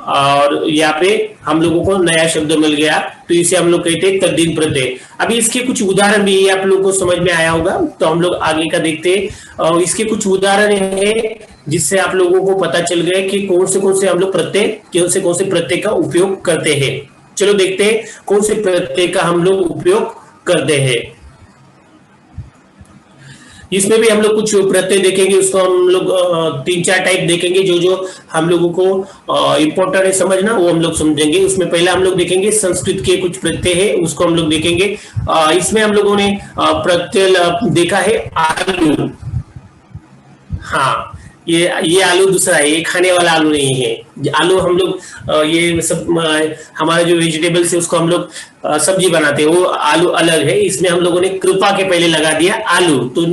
और यहाँ पे हम लोगों को नया शब्द मिल गया, तो इसे हम लोग कहते हैं तद्धित प्रत्यय। अभी इसके कुछ उदाहरण भी आप लोगों को समझ में आया होगा, तो हम लोग आगे का देखते हैं। और इसके कुछ उदाहरण है जिससे आप लोगों को पता चल गया कि कौन से हम लोग प्रत्यय, कौन से प्रत्यय का उपयोग करते हैं। चलो देखते हैं कौन से प्रत्यय का हम लोग उपयोग करते हैं। इसमें भी हम लोग कुछ प्रत्यय देखेंगे, उसको हम लोग 3-4 टाइप देखेंगे, जो जो हम लोगों को इम्पोर्टेंट है समझना वो हम लोग समझेंगे। उसमें पहला हम लोग देखेंगे संस्कृत के कुछ प्रत्यय है, उसको हम लोग देखेंगे। इसमें हम लोगों ने प्रत्यय देखा है आलू। हाँ, ये आलू दूसरा है, ये खाने वाला आलू नहीं है। आलू हम लोग ये सब हमारा जो वेजिटेबल्स है उसको हम लोग सब्जी बनाते हैं, वो आलू अलग है। इसमें हम लोगों ने कृपा के पहले लगा दिया आलू, तो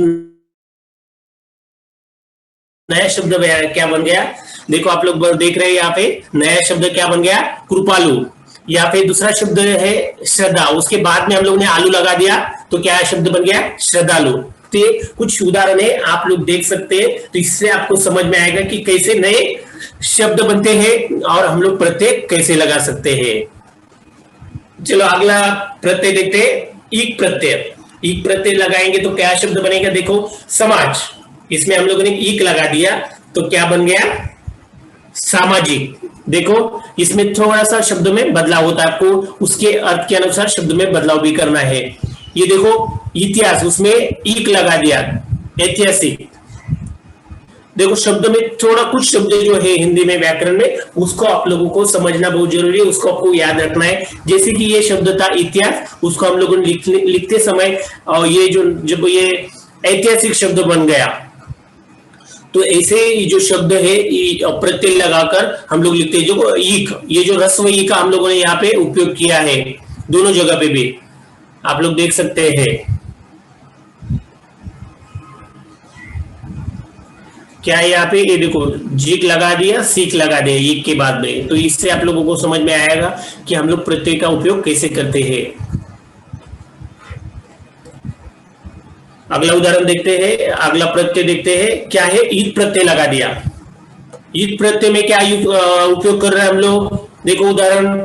नया शब्द क्या बन गया? देखो आप लोग देख रहे हैं यहाँ पे नया शब्द क्या बन गया? कृपालु। यहाँ पे दूसरा शब्द है श्रद्धा, उसके बाद में हम लोग ने आलू लगा दिया तो क्या शब्द बन गया? श्रद्धालु। तो ये कुछ उदाहरण है, आप लोग देख सकते हैं, तो इससे आपको समझ में आएगा कि कैसे नए शब्द बनते हैं और हम लोग प्रत्यय कैसे लगा सकते हैं। चलो अगला प्रत्यय देखते हैं, ईक प्रत्यय। ईक प्रत्यय लगाएंगे तो क्या शब्द बनेगा? देखो समाज, इसमें हम लोगों ने ईक लगा दिया तो क्या बन गया? सामाजिक। देखो इसमें थोड़ा सा शब्द में बदलाव होता है, आपको उसके अर्थ के अनुसार शब्द में बदलाव भी करना है। ये देखो इतिहास, उसमें ईक लगा दिया, ऐतिहासिक। देखो शब्द में थोड़ा कुछ शब्द जो है हिंदी में व्याकरण में, उसको आप लोगों को समझना बहुत जरूरी है, उसको आपको याद रखना है। जैसे कि ये शब्द था इतिहास, उसको हम लोगों ने लिखते समय और ये जो जब ये ऐतिहासिक शब्द बन गया, तो ऐसे जो शब्द है प्रत्यय लगाकर हम लोग लिखते हैं। जो ईक, ये जो रस्व ई का हम लोगों ने यहाँ पे उपयोग किया है, दोनों जगह पे भी आप लोग देख सकते हैं। क्या है यहाँ पे? ये देखो जीक लगा दिया, सीख लगा दिया ईक के बाद में, तो इससे आप लोगों को समझ में आएगा कि हम लोग प्रत्यय का उपयोग कैसे करते हैं। अगला उदाहरण देखते हैं, अगला प्रत्यय देखते हैं, क्या है? ईद प्रत्यय लगा दिया। ईद प्रत्यय में क्या उपयोग कर रहे हैं हम लोग? देखो उदाहरण,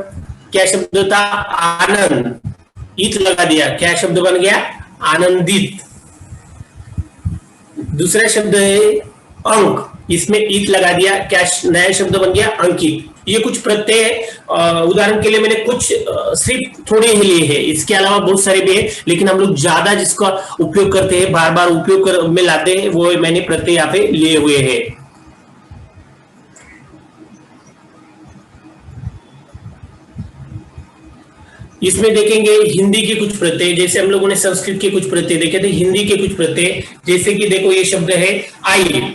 क्या शब्द था? आनंद। ईद लगा दिया, क्या शब्द बन गया? आनंदित। दूसरा शब्द है अंक, इसमें ईद लगा दिया, क्या नया शब्द बन गया? अंकित। ये कुछ प्रत्यय है, उदाहरण के लिए मैंने कुछ सिर्फ थोड़े ही लिए हैं, इसके अलावा बहुत सारे भी है, लेकिन हम लोग ज्यादा जिसका उपयोग करते हैं, बार बार उपयोग में लाते हैं, वो मैंने प्रत्यय यहाँ पे लिए हुए हैं। इसमें देखेंगे हिंदी के कुछ प्रत्यय, जैसे हम लोगों ने संस्कृत के कुछ प्रत्यय देखे थे, हिंदी के कुछ प्रत्यय, जैसे कि देखो ये शब्द है आई।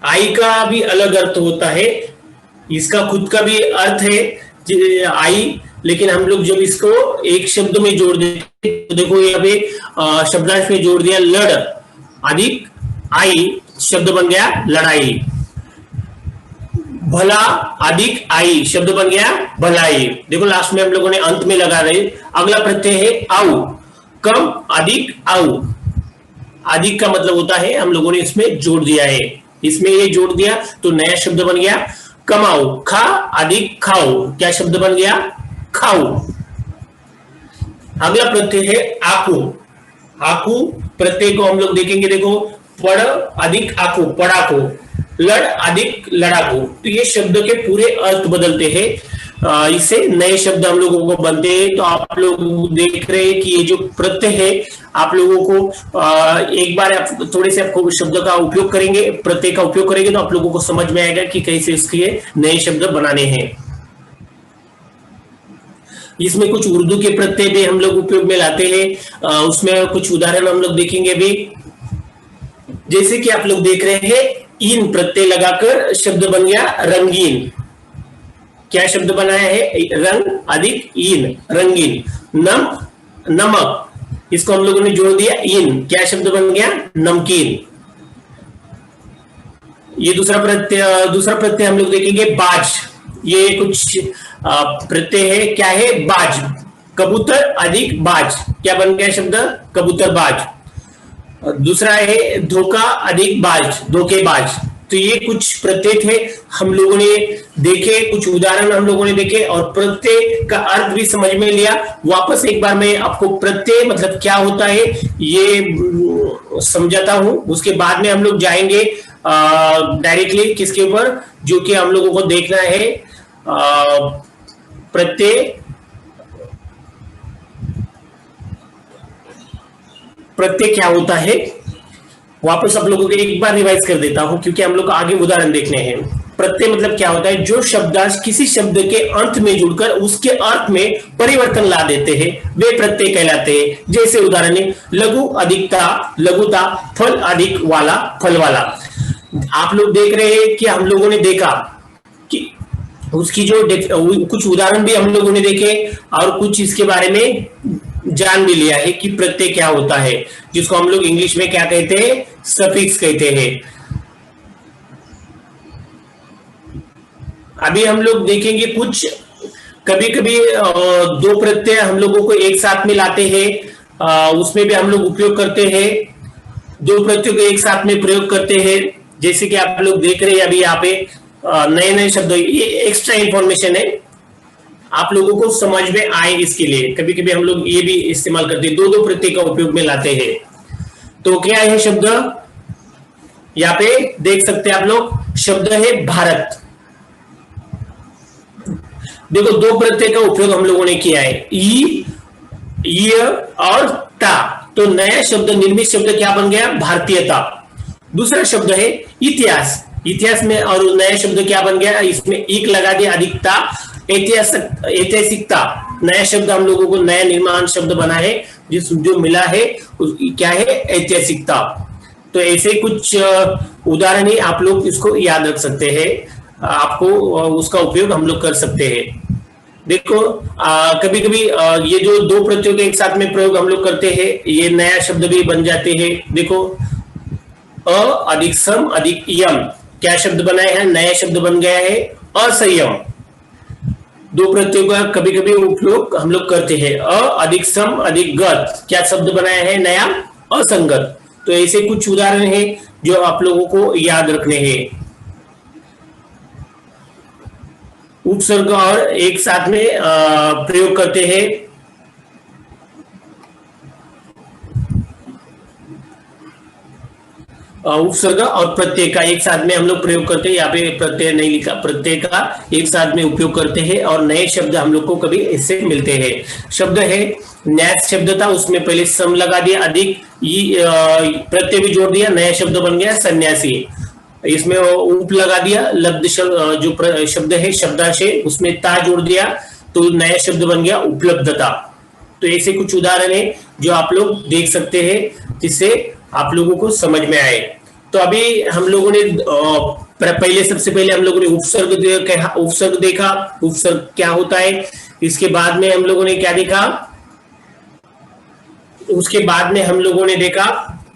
आई का भी अलग अर्थ होता है, इसका खुद का भी अर्थ है आई, लेकिन हम लोग जब इसको एक शब्द में जोड़ देते तो देखो यहाँ पे शब्दांश में जोड़ दिया लड़ अधिक आई, शब्द बन गया लड़ाई। भला अधिक आई, शब्द बन गया भलाई। देखो लास्ट में हम लोगों ने अंत में लगा रहे। अगला प्रत्यय है आउ, कम अधिक आउ। अधिक का मतलब होता है हम लोगों ने इसमें जोड़ दिया है, इसमें ये जोड़ दिया तो नया शब्द बन गया कमाओ। खा अधिक खाओ, क्या शब्द बन गया? खाओ। अगला प्रत्यय है आकू। आकू प्रत्यय को हम लोग देखेंगे, देखो पढ़ अधिक आकू, पढ़ाकू। लड़ अधिक लड़ाकू। तो ये शब्द के पूरे अर्थ बदलते हैं, इससे नए शब्द हम लोगों को बनते हैं। तो आप लोग देख रहे हैं कि ये जो प्रत्यय है आप लोगों को एक बार आप थोड़े से आपको शब्द का उपयोग करेंगे, प्रत्यय का उपयोग करेंगे, तो आप लोगों को समझ में आएगा कि कैसे इसके नए शब्द बनाने हैं। इसमें कुछ उर्दू के प्रत्यय भी हम लोग उपयोग में लाते हैं, उसमें कुछ उदाहरण हम लोग देखेंगे भी। जैसे कि आप लोग देख रहे हैं इन प्रत्यय लगाकर शब्द बन गया रंगीन। क्या शब्द बनाया है? रंग अधिक इन, रंगीन। नमक, इसको हम लोगों ने जोड़ दिया इन, क्या शब्द बन गया? नमकीन। ये दूसरा प्रत्यय हम लोग देखेंगे बाज। ये कुछ प्रत्यय है, क्या है? बाज। कबूतर अधिक बाज, क्या बन गया शब्द? कबूतर बाज। दूसरा है धोखा अधिक बाज, धोखेबाज। तो ये कुछ प्रत्यय थे हम लोगों ने देखे, कुछ उदाहरण हम लोगों ने देखे और प्रत्यय का अर्थ भी समझ में लिया। वापस एक बार मैं आपको प्रत्यय मतलब क्या होता है ये समझाता हूं, उसके बाद में हम लोग जाएंगे डायरेक्टली किसके ऊपर, जो कि हम लोगों को देखना है प्रत्यय क्या होता है। वापस आप लोगों को एक बार रिवाइज कर देता हूं क्योंकि हम लोग को आगे उदाहरण देखने हैं। प्रत्यय मतलब क्या होता है? जो शब्दांश किसी शब्द के अंत में जुड़कर उसके अर्थ में परिवर्तन ला देते हैं वे प्रत्यय कहलाते हैं। जैसे उदाहरण है लघु अधिकता, लघुता, फल अधिक वाला, फल वाला। आप लोग देख रहे हैं कि हम लोगों ने देखा कि उसकी जो कुछ उदाहरण भी हम लोगों ने देखे और कुछ इसके बारे में जान भी लिया है कि प्रत्यय क्या होता है, जिसको हम लोग इंग्लिश में क्या कहते हैं? सफिक्स कहते हैं। अभी हम लोग देखेंगे कुछ कभी कभी दो प्रत्यय हम लोगों को एक साथ में लाते हैं, उसमें भी हम लोग उपयोग करते हैं। दो प्रत्ययों को एक साथ में प्रयोग करते हैं, जैसे कि आप लोग देख रहे हैं अभी यहाँ पे नए नए शब्द। ये एक्स्ट्रा इंफॉर्मेशन है, आप लोगों को समझ में आए इसके लिए कभी कभी हम लोग ये भी इस्तेमाल करते हैं, दो दो प्रत्यय का उपयोग में लाते हैं। तो क्या है शब्द? यहाँ पे देख सकते हैं आप लोग, शब्द है भारत। देखो दो प्रत्यय का उपयोग हम लोगों ने किया है, ई और ता। तो नया शब्द, निर्मित शब्द क्या बन गया? भारतीयता। दूसरा शब्द है इतिहास। इतिहास में और नया शब्द क्या बन गया? इसमें एक लगा दिया, अधिकता, ऐतिहासिकता। नया शब्द हम लोगों को नया निर्माण शब्द बना है, जो मिला है क्या है? ऐतिहासिकता। तो ऐसे कुछ उदाहरण ही आप लोग इसको याद रख सकते हैं, आपको उसका उपयोग हम लोग कर सकते हैं। देखो कभी कभी ये जो दो प्रत्ययों के एक साथ में प्रयोग हम लोग करते हैं, ये नया शब्द भी बन जाते हैं। देखो अ अधिक सम अधिक यम, क्या शब्द बनाया है? नया शब्द बन गया है असंयम। दो प्रत्ययों का कभी कभी उपयोग हम लोग करते हैं। अ अधिक सम अधिक गत, क्या शब्द बनाया है? नया असंगत। तो ऐसे कुछ उदाहरण है जो आप लोगों को याद रखने हैं। उपसर्ग और एक साथ में प्रयोग करते हैं। उपसर्ग और प्रत्यय का एक साथ में हम लोग प्रयोग करते हैं। यहाँ पे प्रत्यय नहीं लिखा, प्रत्यय का एक साथ में उपयोग करते हैं और नए शब्द हम लोग को कभी इससे मिलते हैं। शब्द है न्यास शब्द था, उसमें पहले सम लगा दिया, अधिक प्रत्यय भी जोड़ दिया, नया शब्द बन गया सन्यासी। इसमें उप लगा दिया, लब्ध जो शब्द है शब्दांश है उसमें ता जोड़ दिया, तो नया शब्द बन गया उपलब्धता। तो ऐसे कुछ उदाहरण है जो आप लोग देख सकते हैं, जिससे आप लोगों को समझ में आए। तो अभी हम लोगों ने सबसे पहले हम लोगों ने उपसर्ग देखा, उपसर्ग क्या होता है। इसके बाद में हम लोगों ने क्या देखा? उसके बाद में हम लोगों ने देखा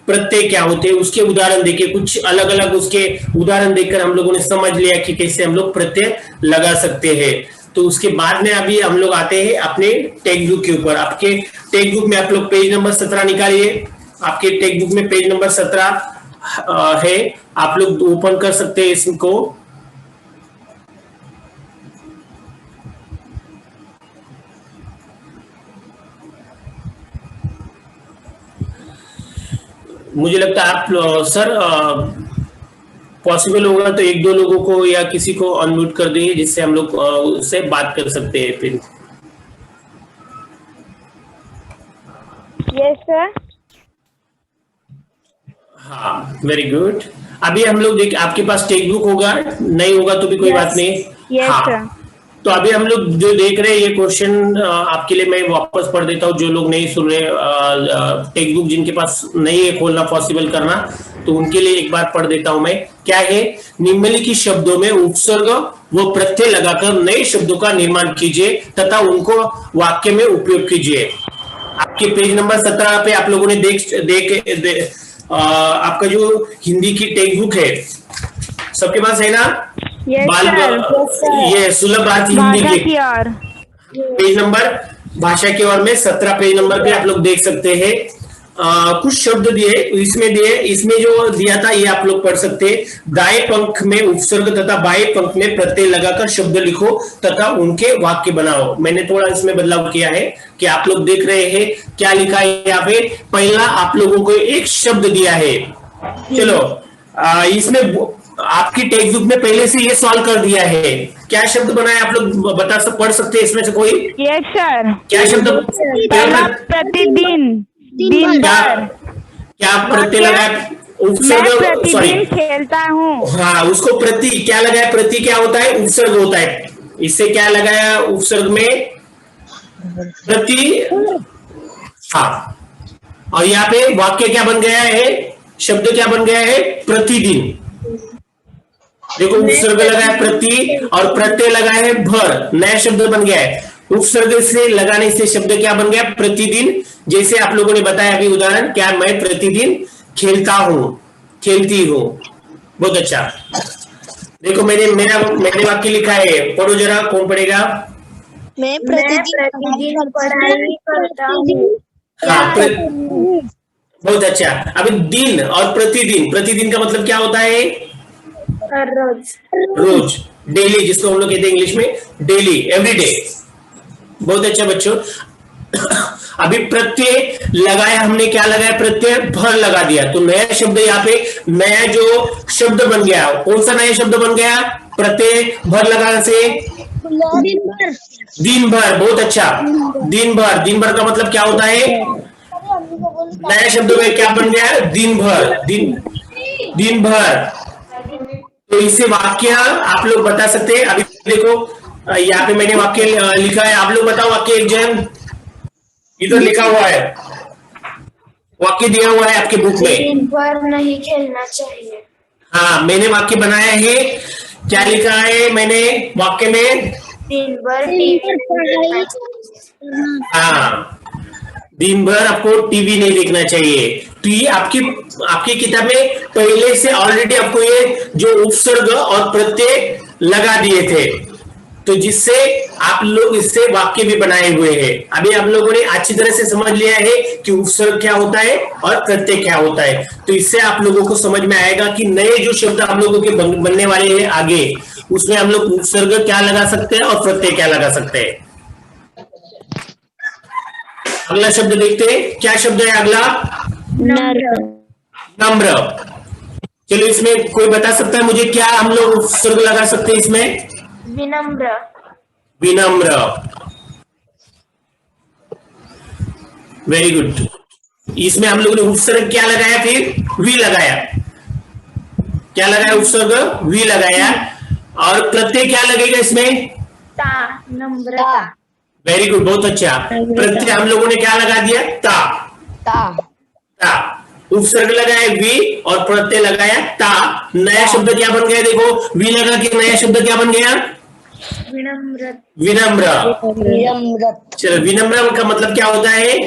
प्रत्यय क्या होते हैं, उसके उदाहरण देखे, कुछ अलग अलग उसके उदाहरण देखकर हम लोगों ने समझ लिया कि कैसे हम लोग प्रत्यय लगा सकते हैं। तो उसके बाद में अभी हम लोग आते हैं अपने टेक्स्ट बुक के ऊपर। आपके टेक्स्ट बुक में आप लोग पेज नंबर 17 निकालिए। आपके टेक्स्ट बुक में पेज नंबर 17 है, आप लोग ओपन कर सकते हैं इसको। मुझे लगता है आप सर पॉसिबल होगा तो एक दो लोगों को या किसी को अनम्यूट कर दीजिए, जिससे हम लोग उससे बात कर सकते हैं फिर। Yes sir. हाँ वेरी गुड। अभी हम लोग देख, आपके पास टेक्स्ट बुक होगा, नहीं होगा तो भी कोई बात नहीं। यस हाँ सर। तो अभी हम लोग जो देख रहे हैं ये क्वेश्चन आपके लिए मैं वापस पढ़ देता हूँ। जो लोग नहीं सुन रहे, टेक्स्ट बुक जिनके पास नहीं है खोलना पॉसिबल करना, तो उनके लिए एक बार पढ़ देता हूं मैं। क्या है? निम्नलिखित शब्दों में उपसर्ग व प्रत्यय लगाकर नए शब्दों का निर्माण कीजिए तथा उनको वाक्य में उपयोग कीजिए। आपके पेज नंबर 17 पे आप लोगों ने आपका जो हिंदी की टेक्स्ट बुक है सबके पास है ना? ये सुलभ भारती हिंदी की और पेज नंबर भाषा की ओर में 17 पेज नंबर पे आप लोग देख सकते हैं। कुछ शब्द इसमें जो दिया था ये आप लोग पढ़ सकते हैं। दाएं पंख में उपसर्ग तथा बाएं पंख में प्रत्यय लगाकर शब्द लिखो तथा उनके वाक्य बनाओ। मैंने थोड़ा इसमें बदलाव किया है कि आप लोग देख रहे हैं क्या लिखा है यहाँ पे। पहला आप लोगों को एक शब्द दिया है, चलो इसमें आपकी टेक्स्ट बुक में पहले से ये सॉल्व कर दिया है। क्या शब्द बनाया आप लोग पढ़ सकते हैं इसमें से कोई? Yes sir. क्या शब्द? प्रतिदिन, दिन भर, क्या प्रत्यय लगा है? मैं उपसर्ग, सॉरी, प्रतिदिन खेलता हूँ। हाँ उसको प्रति क्या लगा है? प्रति क्या होता है? उपसर्ग होता है। इससे क्या लगाया उपसर्ग में? प्रति। हाँ, और यहाँ पे वाक्य क्या बन गया है? शब्द क्या बन गया है? प्रतिदिन। देखो उपसर्ग लगा है प्रति और प्रत्यय लगा है भर, नया शब्द बन गया है। उपसर्ग से लगाने से शब्द क्या बन गया? प्रतिदिन। जैसे आप लोगों ने बताया अभी उदाहरण, क्या मैं प्रतिदिन खेलता हूं, खेलती हूं। बहुत अच्छा। देखो मैंने वाक्य लिखा है, पढ़ो जरा, कौन पढ़ेगा? मैं प्रतिदिन पढ़ाई करता हूँ। हाँ, बहुत अच्छा। अभी दिन और प्रतिदिन, प्रतिदिन का मतलब क्या होता है? हर रोज। रोज, डेली, जिसको हम लोग कहते हैं इंग्लिश में डेली, एवरीडे। बहुत अच्छा बच्चों। अभी प्रत्यय लगाया हमने, क्या लगाया? प्रत्यय भर लगा दिया, तो नया शब्द यहाँ पे, नया जो शब्द बन गया, कौन सा नया शब्द बन गया? प्रत्यय भर लगाने से दिन भर। बहुत अच्छा, दिन भर। दिन भर का मतलब क्या होता है? नया शब्द में क्या बन गया? दिन भर, दिन भर। तो इससे वाक्य आप लोग बता सकते हैं। अभी देखो यहाँ पे मैंने वाक्य लिखा है, आप लोग बताओ वाक्य एक जन, इधर लिखा हुआ है, वाक्य दिया हुआ है आपके बुक में। दिन भर नहीं खेलना चाहिए। हाँ, मैंने वाक्य बनाया है, क्या लिखा है मैंने वाक्य में? दिन भर टीवी देखना चाहिए। हाँ, दिन भर आपको टीवी नहीं देखना चाहिए। तो ये आपकी किताब में पहले से ऑलरेडी आपको ये जो उपसर्ग और प्रत्यय लगा दिए थे, तो जिससे आप लोग इससे वाक्य भी बनाए हुए हैं। अभी आप लोगों ने अच्छी तरह से समझ लिया है कि उपसर्ग क्या होता है और प्रत्यय क्या होता है। तो इससे आप लोगों को समझ में आएगा कि नए जो शब्द हम लोगों के बनने वाले हैं आगे, उसमें हम लोग उपसर्ग क्या लगा सकते हैं और प्रत्यय क्या लगा सकते हैं। अगला शब्द देखते हैं, क्या शब्द है अगला? नम्र। चलो इसमें कोई बता सकता है मुझे, क्या हम लोग उपसर्ग लगा सकते हैं इसमें? विनम्र। विनम्र, वेरी गुड। इसमें हम लोगों ने उपसर्ग क्या लगाया? फिर वी लगाया। क्या लगाया? उपसर्ग वी लगाया। और प्रत्यय क्या लगेगा इसमें? ता, नम्रता। वेरी गुड, बहुत अच्छा। प्रत्यय हम लोगों ने क्या लगा दिया? ता। ता। उपसर्ग लगाया वी और प्रत्यय लगाया ता। नया शब्द क्या बन गया? देखो वी लगा के नया शब्द क्या बन गया? विनम्र। विनम्र। चलो, विनम्र का मतलब क्या होता है?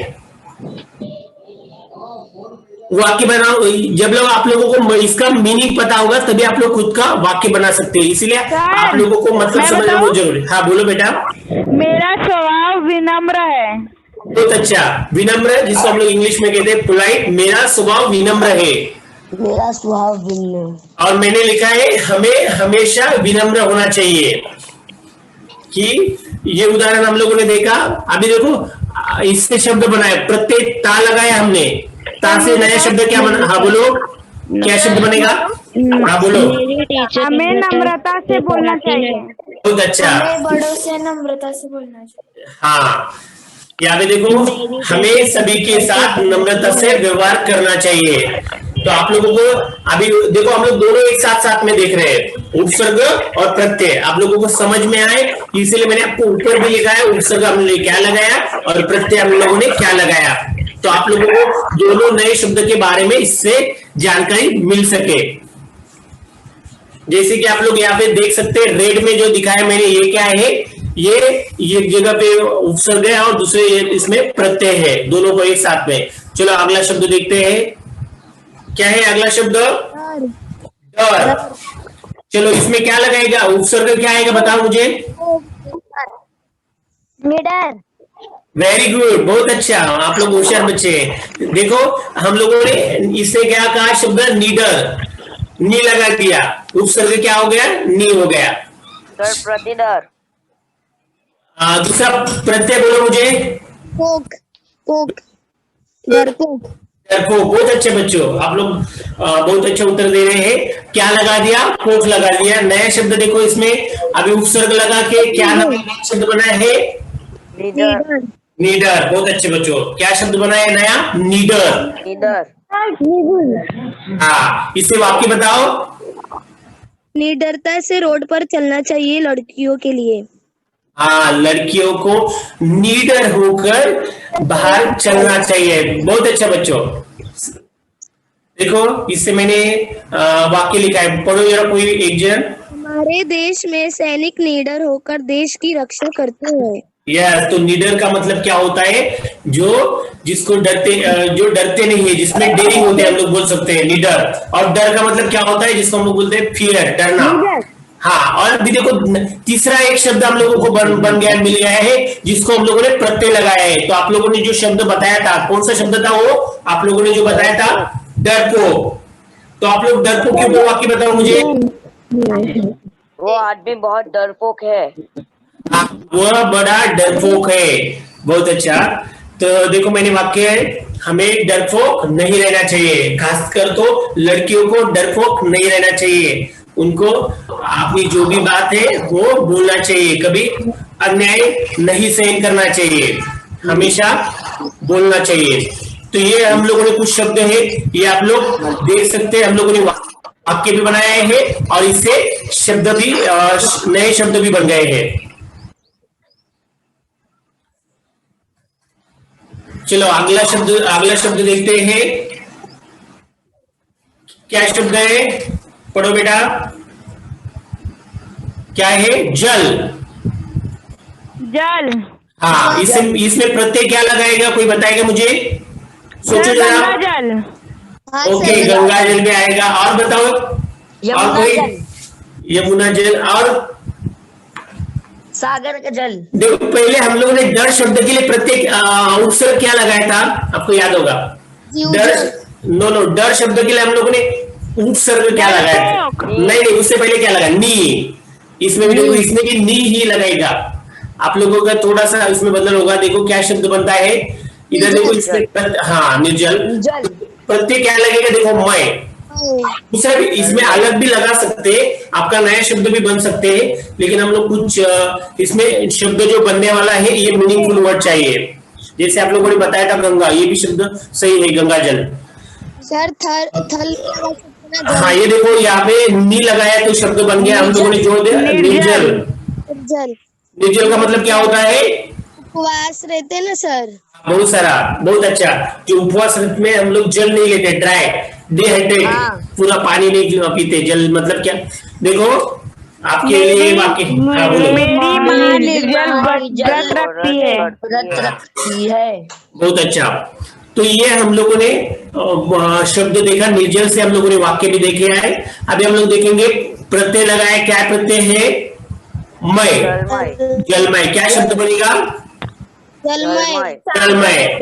वाक्य बनाओ। जब लोग आप लोगों को इसका मीनिंग पता होगा तभी आप लोग खुद का वाक्य बना सकते हैं, इसीलिए आप लोगों को मतलब समझना बहुत जरूरी। हाँ बोलो बेटा। मेरा स्वभाव विनम्र है। बहुत अच्छा, विनम्र, जिसको हम लोग इंग्लिश में कहते हैं पोलाइट। मेरा स्वभाव विनम्र है। मेरा स्वभाव विनम्र। और मैंने लिखा है हमें हमेशा विनम्र होना चाहिए, कि ये उदाहरण हम लोगों ने देखा। अभी देखो इससे शब्द बनाए, प्रत्यय ता लगाया हमने, ता से नया शब्द क्या बना? हाँ बोलो, क्या शब्द बनेगा? हाँ बोलो। हमें नम्रता से बोलना चाहिए। बहुत अच्छा, हमें बड़ों से नम्रता से बोलना चाहिए। हाँ। यहाँ पे देखो, हमें सभी के साथ नम्रता से व्यवहार करना चाहिए। तो आप लोगों को अभी देखो, हम लोग दोनों एक साथ में देख रहे हैं, उपसर्ग और प्रत्यय। आप लोगों को समझ में आए इसलिए मैंने आपको ऊपर भी लिखा है, उपसर्ग हमने क्या लगाया और प्रत्यय हम लोगों ने क्या लगाया। तो आप लोगों को दोनों नए शब्द के बारे में इससे जानकारी मिल सके। जैसे कि आप लोग यहाँ पे देख सकते हैं, रेड में जो दिखाया मैंने, ये क्या है? ये जगह पे उपसर्ग है और दूसरे इसमें प्रत्यय है, दोनों को एक साथ में। चलो अगला शब्द देखते हैं, क्या है अगला शब्द? डर। चलो इसमें क्या लगाएगा? उपसर्ग क्या आएगा बताओ मुझे? निडर। वेरी गुड, बहुत अच्छा, आप लोग होशियार बच्चे हैं। देखो हम लोगों ने इससे क्या कहा? शब्द निडर, नी लगा दिया, उपसर्ग क्या हो गया? नी हो गया। प्रतिडर। दूसरा प्रत्यय बोलो मुझे। पोक। पोक। डरपोक। डरपोक। बहुत अच्छे बच्चों, आप लोग बहुत अच्छा उत्तर दे रहे हैं। क्या लगा दिया? पोक लगा दिया। नया शब्द देखो इसमें, अभी उपसर्ग लगा के क्या नया शब्द बना है? नीडर। नीडर। बहुत अच्छे बच्चों, क्या शब्द बना है नया? नीडर। नीडर। हाँ, इससे वाक्य बताओ। निडरता से रोड पर चलना चाहिए लड़कियों के लिए। हाँ, लड़कियों को निडर होकर बाहर चलना चाहिए। बहुत अच्छा बच्चों। देखो, इससे मैंने वाक्य लिखा है, पढ़ो जरा कोई एक जन। हमारे देश में सैनिक निडर होकर देश की रक्षा करते हैं। यस, तो निडर का मतलब क्या होता है? जिसको जो डरते नहीं है, जिसमें डेयरिंग होते हैं, हम लोग बोल सकते हैं निडर। और डर का मतलब क्या होता है? जिसको हम लोग बोलते हैं फियर, डरना। हाँ, और भी देखो, तीसरा एक शब्द हम लोगों को बन गया, मिल गया है, जिसको हम लोगों ने प्रत्यय लगाया है। तो आप लोगों ने जो शब्द बताया था, कौन सा शब्द था वो? आप लोगों ने जो बताया था, डरपोक। तो आप लोग डरपोक के ऊपर वाक्य बताओ मुझे। वो आदमी बहुत डरपोक है। वह बड़ा डरपोक है। बहुत अच्छा। तो देखो, मैंने वाक्य है, हमें डरपोक नहीं रहना चाहिए, खासकर तो लड़कियों को डरपोक नहीं रहना चाहिए। उनको अपनी जो भी बात है वो बोलना चाहिए, कभी अन्याय नहीं सहन करना चाहिए, हमेशा बोलना चाहिए। तो ये हम लोगों ने कुछ शब्द है, ये आप लोग देख सकते हैं। हम लोगों ने वाक्य भी बनाए हैं और इससे शब्द भी, नए शब्द भी बन गए हैं। चलो अगला शब्द देखते हैं। क्या शब्द है? पढ़ो बेटा। क्या है? जल। जल। हाँ, इसमें प्रत्यय क्या लगाएगा? कोई बताएगा मुझे? सोचो जरा। गंगा जल। ओके, गंगा जल में आएगा। और बताओ, और कोई? यमुना जल। और सागर का जल। देखो, पहले हम लोगों ने डर शब्द के लिए प्रत्येक उपसर्ग क्या लगाया था? आपको याद होगा। डर शब्द के लिए हम लोगों ने उपसर्ग क्या लगाया था? नहीं, उससे पहले क्या लगा? नी। इसमें भी देखो, इसमें भी नी ही लगाएगा। आप लोगों का थोड़ा सा इसमें बदल होगा। देखो क्या शब्द बनता है इधर। देखो इसमें, हाँ, निर्जल। प्रत्यय क्या लगेगा? देखो, मैं। दूसरा भी इसमें अलग भी लगा सकते हैं, आपका नया शब्द भी बन सकते हैं, लेकिन हम लोग कुछ इसमें शब्द जो बनने वाला है, ये मीनिंगफुल वर्ड चाहिए। जैसे आप लोगों ने बताया था गंगा, ये भी शब्द सही है, गंगा जल। सर थल। हाँ, ये देखो यहाँ पे नी लगाया तो शब्द बन गया। हम लोगों ने जोड़ दिया निर्जल। निर्जल का मतलब क्या होता है? उपवास रहते ना सर। बहुत सारा। बहुत अच्छा। कि उपवास में हम लोग जल नहीं लेते, ड्राई, डिहाइड्रेट, पूरा पानी नहीं पीते। जल मतलब क्या? देखो, आपके लिए वाक्य। हाँ, बोलो। मेरी माँ निर्जल व्रत रखती है। बहुत अच्छा। तो ये हम लोगों ने शब्द देखा, निर्जल से हम लोगों ने वाक्य भी देखे हैं। अभी हम लोग देखेंगे प्रत्यय लगाया। क्या प्रत्यय है? मय। जलमय। क्या शब्द बनेगा? जलमय।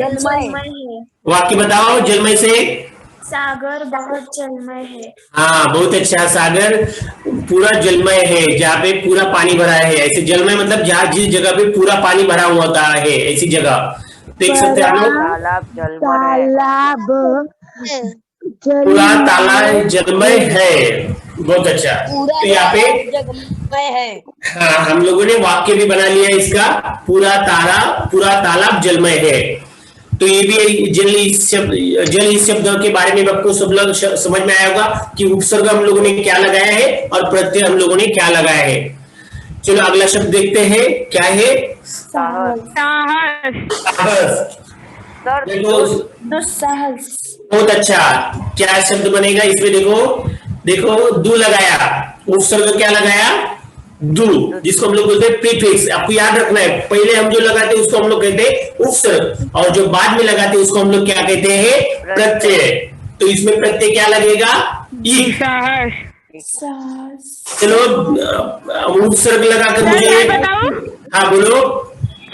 वाक्य बताओ जलमय से। सागर बहुत जलमय है। हाँ, बहुत अच्छा। सागर पूरा जलमय है, जहाँ पे पूरा पानी भरा है। ऐसे जलमय मतलब जहाँ जिस जगह पे पूरा पानी भरा हुआ होता है, ऐसी जगह देख सकते हैं आप लोग। पूरा तालाब जलमय है। बहुत अच्छा। तो यहाँ पे हाँ, हम लोगों ने वाक्य भी बना लिया इसका। पूरा तालाब जलमय है। तो ये भी जल इस शब्द के बारे में आपको सब लोग समझ में आया होगा कि उपसर्ग हम लोगों ने क्या लगाया है और प्रत्यय हम लोगों ने क्या लगाया है। चलो अगला शब्द देखते हैं। क्या है? दुस्साहस। बहुत अच्छा। क्या शब्द बनेगा इसमें? देखो, दू लगाया। उपसर्ग क्या लगाया? दू, जिसको हम लोग बोलते हैं प्रीफिक्स। आपको याद रखना है, पहले हम जो लगाते हैं उसको हम लोग कहते हैं उपसर्ग, और जो बाद में लगाते हैं उसको हम लोग क्या कहते हैं? प्रत्यय। तो इसमें प्रत्यय क्या लगेगा? ई। चलो, उपसर्ग लगाकर मुझे। हाँ, बोलो।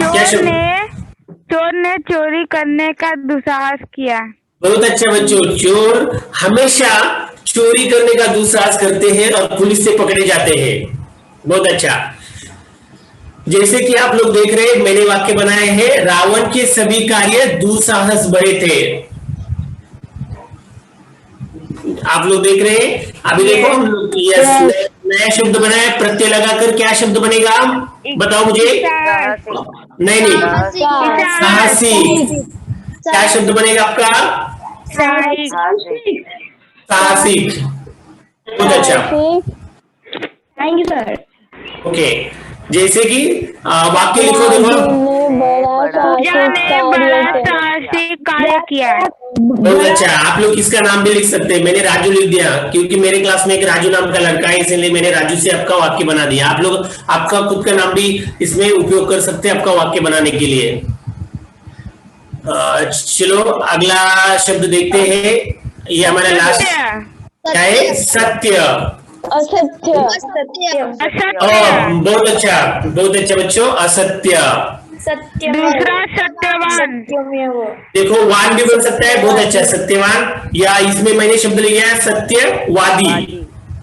क्या शब्द? चोर ने चोरी करने का दुस्साहस किया। बहुत अच्छा बच्चों। चोर हमेशा चोरी करने का दुस्साहस करते हैं और पुलिस से पकड़े जाते हैं। बहुत अच्छा। जैसे कि आप लोग देख रहे हैं, मैंने वाक्य बनाए हैं। रावण के सभी कार्य दुस्साहस भरे थे। आप लोग देख रहे हैं। अभी देखो, हम लोग नया शब्द बनाया प्रत्यय लगाकर। क्या शब्द बनेगा? बताओ मुझे। नहीं, साहसी। क्या शब्द बनेगा आपका? साहसिक साहसिक साहसिक। बहुत अच्छा। Thank you sir. ओके, जैसे कि वाक्य लिखो देखो। पूजा ने बड़ा साहसिक कार्य किया। बहुत अच्छा। आप लोग इसका नाम भी लिख सकते हैं। मैंने राजू लिख दिया क्योंकि मेरे क्लास में एक राजू नाम का लड़का है, इसलिए मैंने राजू से आपका वाक्य बना दिया। आप लोग आपका खुद का नाम भी इसमें उपयोग कर सकते हैं आपका वाक्य बनाने के लिए। चलो अगला शब्द देखते हैं। ये हमारा लास्ट क्या है? सत्य। असत्य। बहुत अच्छा, बहुत अच्छा बच्चों। असत्य। दूसरा सत्यवान। देखो वान भी बन सकता है। बहुत अच्छा, सत्यवान। या इसमें मैंने शब्द लिया है सत्यवादी।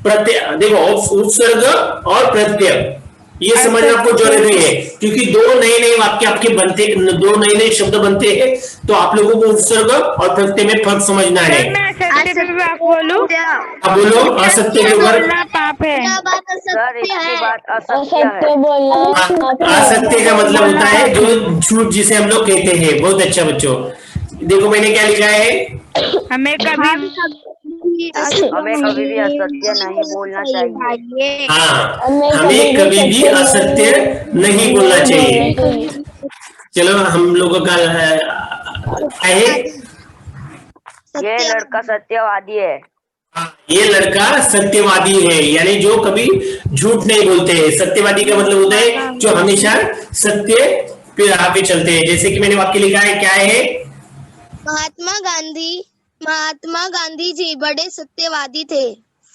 प्रत्यय देखो, उपसर्ग और प्रत्यय ये समझना आपको जरूरी है क्योंकि दो नए नए वाक्य आपके बनते, दो नए नए शब्द बनते हैं, तो आप लोगों को उपसर्ग और प्रत्यय में फर्क समझना है। मैं सत्य पे बात बोलूं? अब बोलो असत्य के ऊपर। बोलना पाप है। सर इसकी बात असत्य है। असत्य बोलना। असत्य का मतलब होता है जो झूठ जिसे हम लोग कहते हैं। बहुत अच्छा बच्चों, देखो मैंने क्या लिखा है। हमें कभी भी असत्य नहीं बोलना चाहिए। हाँ, हमें कभी भी असत्य नहीं बोलना चाहिए। चलो हम लोगों का है ये लड़का सत्यवादी है। ये लड़का सत्यवादी है, यानी जो कभी झूठ नहीं बोलते हैं। सत्यवादी का मतलब होता है जो हमेशा सत्य पे राह पे चलते हैं। जैसे कि मैंने वाक्य लिखा है, क्या है? महात्मा गांधी जी बड़े सत्यवादी थे।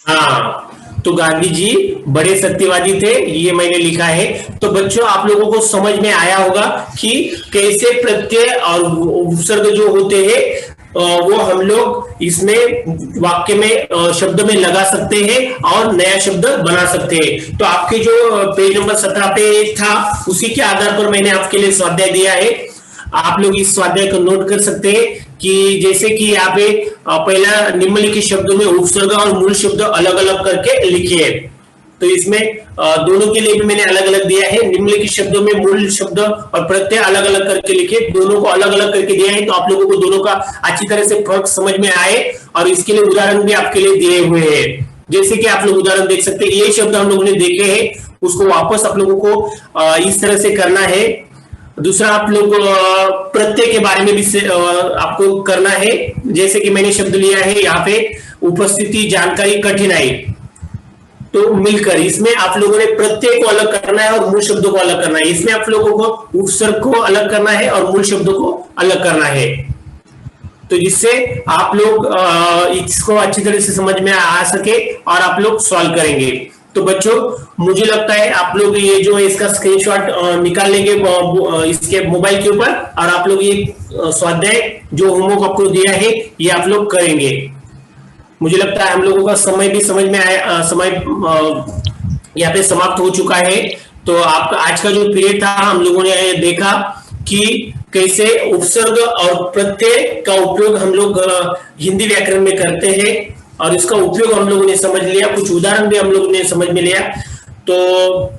हाँ, तो गांधी जी बड़े सत्यवादी थे, ये मैंने लिखा है। तो बच्चों आप लोगों को समझ में आया होगा कि कैसे प्रत्यय और उपसर्ग जो होते हैं वो हम लोग इसमें वाक्य में शब्द में लगा सकते हैं और नया शब्द बना सकते हैं। तो आपके जो पेज नंबर 17 पे था उसी के आधार पर मैंने आपके लिए स्वाध्याय दिया है। आप लोग इस स्वाध्याय को नोट कर सकते हैं कि जैसे कि यहाँ पे पहला निम्नलिखित शब्दों में उपसर्ग और मूल शब्द अलग अलग करके लिखिए। तो इसमें दोनों के लिए भी मैंने अलग अलग दिया है। निम्नलिखित शब्दों में मूल शब्द और प्रत्यय अलग अलग करके लिखे, दोनों को अलग अलग करके दिया है। तो आप लोगों को दोनों का अच्छी तरह से फर्क समझ में आए और इसके लिए उदाहरण भी आपके लिए दिए हुए हैं। जैसे कि आप लोग उदाहरण देख सकते हैं, ये शब्द हम लोगों ने देखे हैं, उसको वापस आप लोगों को इस तरह से करना है। दूसरा आप लोग प्रत्यय के बारे में भी आपको करना है। जैसे कि मैंने शब्द लिया है यहाँ पे उपस्थिति, जानकारी, कठिनाई। तो मिलकर इसमें आप लोगों ने प्रत्यय को अलग करना है और मूल शब्दों को अलग करना है। इसमें आप लोगों को उपसर्ग को अलग करना है और मूल शब्दों को अलग करना है। तो जिससे आप लोग इसको अच्छी तरह से समझ में आ सके और आप लोग सॉल्व करेंगे। तो बच्चों मुझे लगता है आप लोग ये जो है इसका स्क्रीनशॉट निकाल लेंगे इसके मोबाइल के ऊपर और आप लोग ये स्वाध्याय जो होमवर्क आपको दिया है ये आप लोग करेंगे। मुझे लगता है हम लोगों का समय भी समझ में आया, समय यहाँ पे समाप्त हो चुका है। तो आपका आज का जो पीरियड था हम लोगों ने देखा कि कैसे उपसर्ग और प्रत्यय का उपयोग हम लोग हिंदी व्याकरण में करते हैं और इसका उपयोग हम लोगों ने समझ लिया। कुछ उदाहरण भी हम लोगों ने समझ में लिया। तो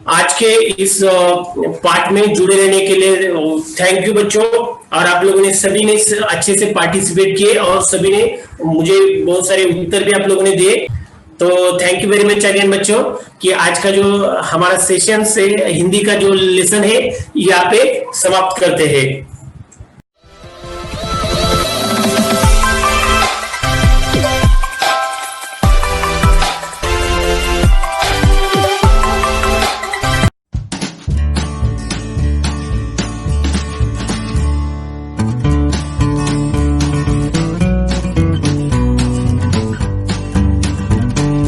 आज के इस पार्ट में जुड़े रहने के लिए थैंक यू बच्चों। और आप लोगों ने सभी ने अच्छे से पार्टिसिपेट किए और सभी ने मुझे बहुत सारे उत्तर भी आप लोगों ने दिए। तो thank you very much again बच्चों कि आज का जो हमारा सेशन से हिंदी का जो लेसन है यहाँ पे समाप्त करते हैं।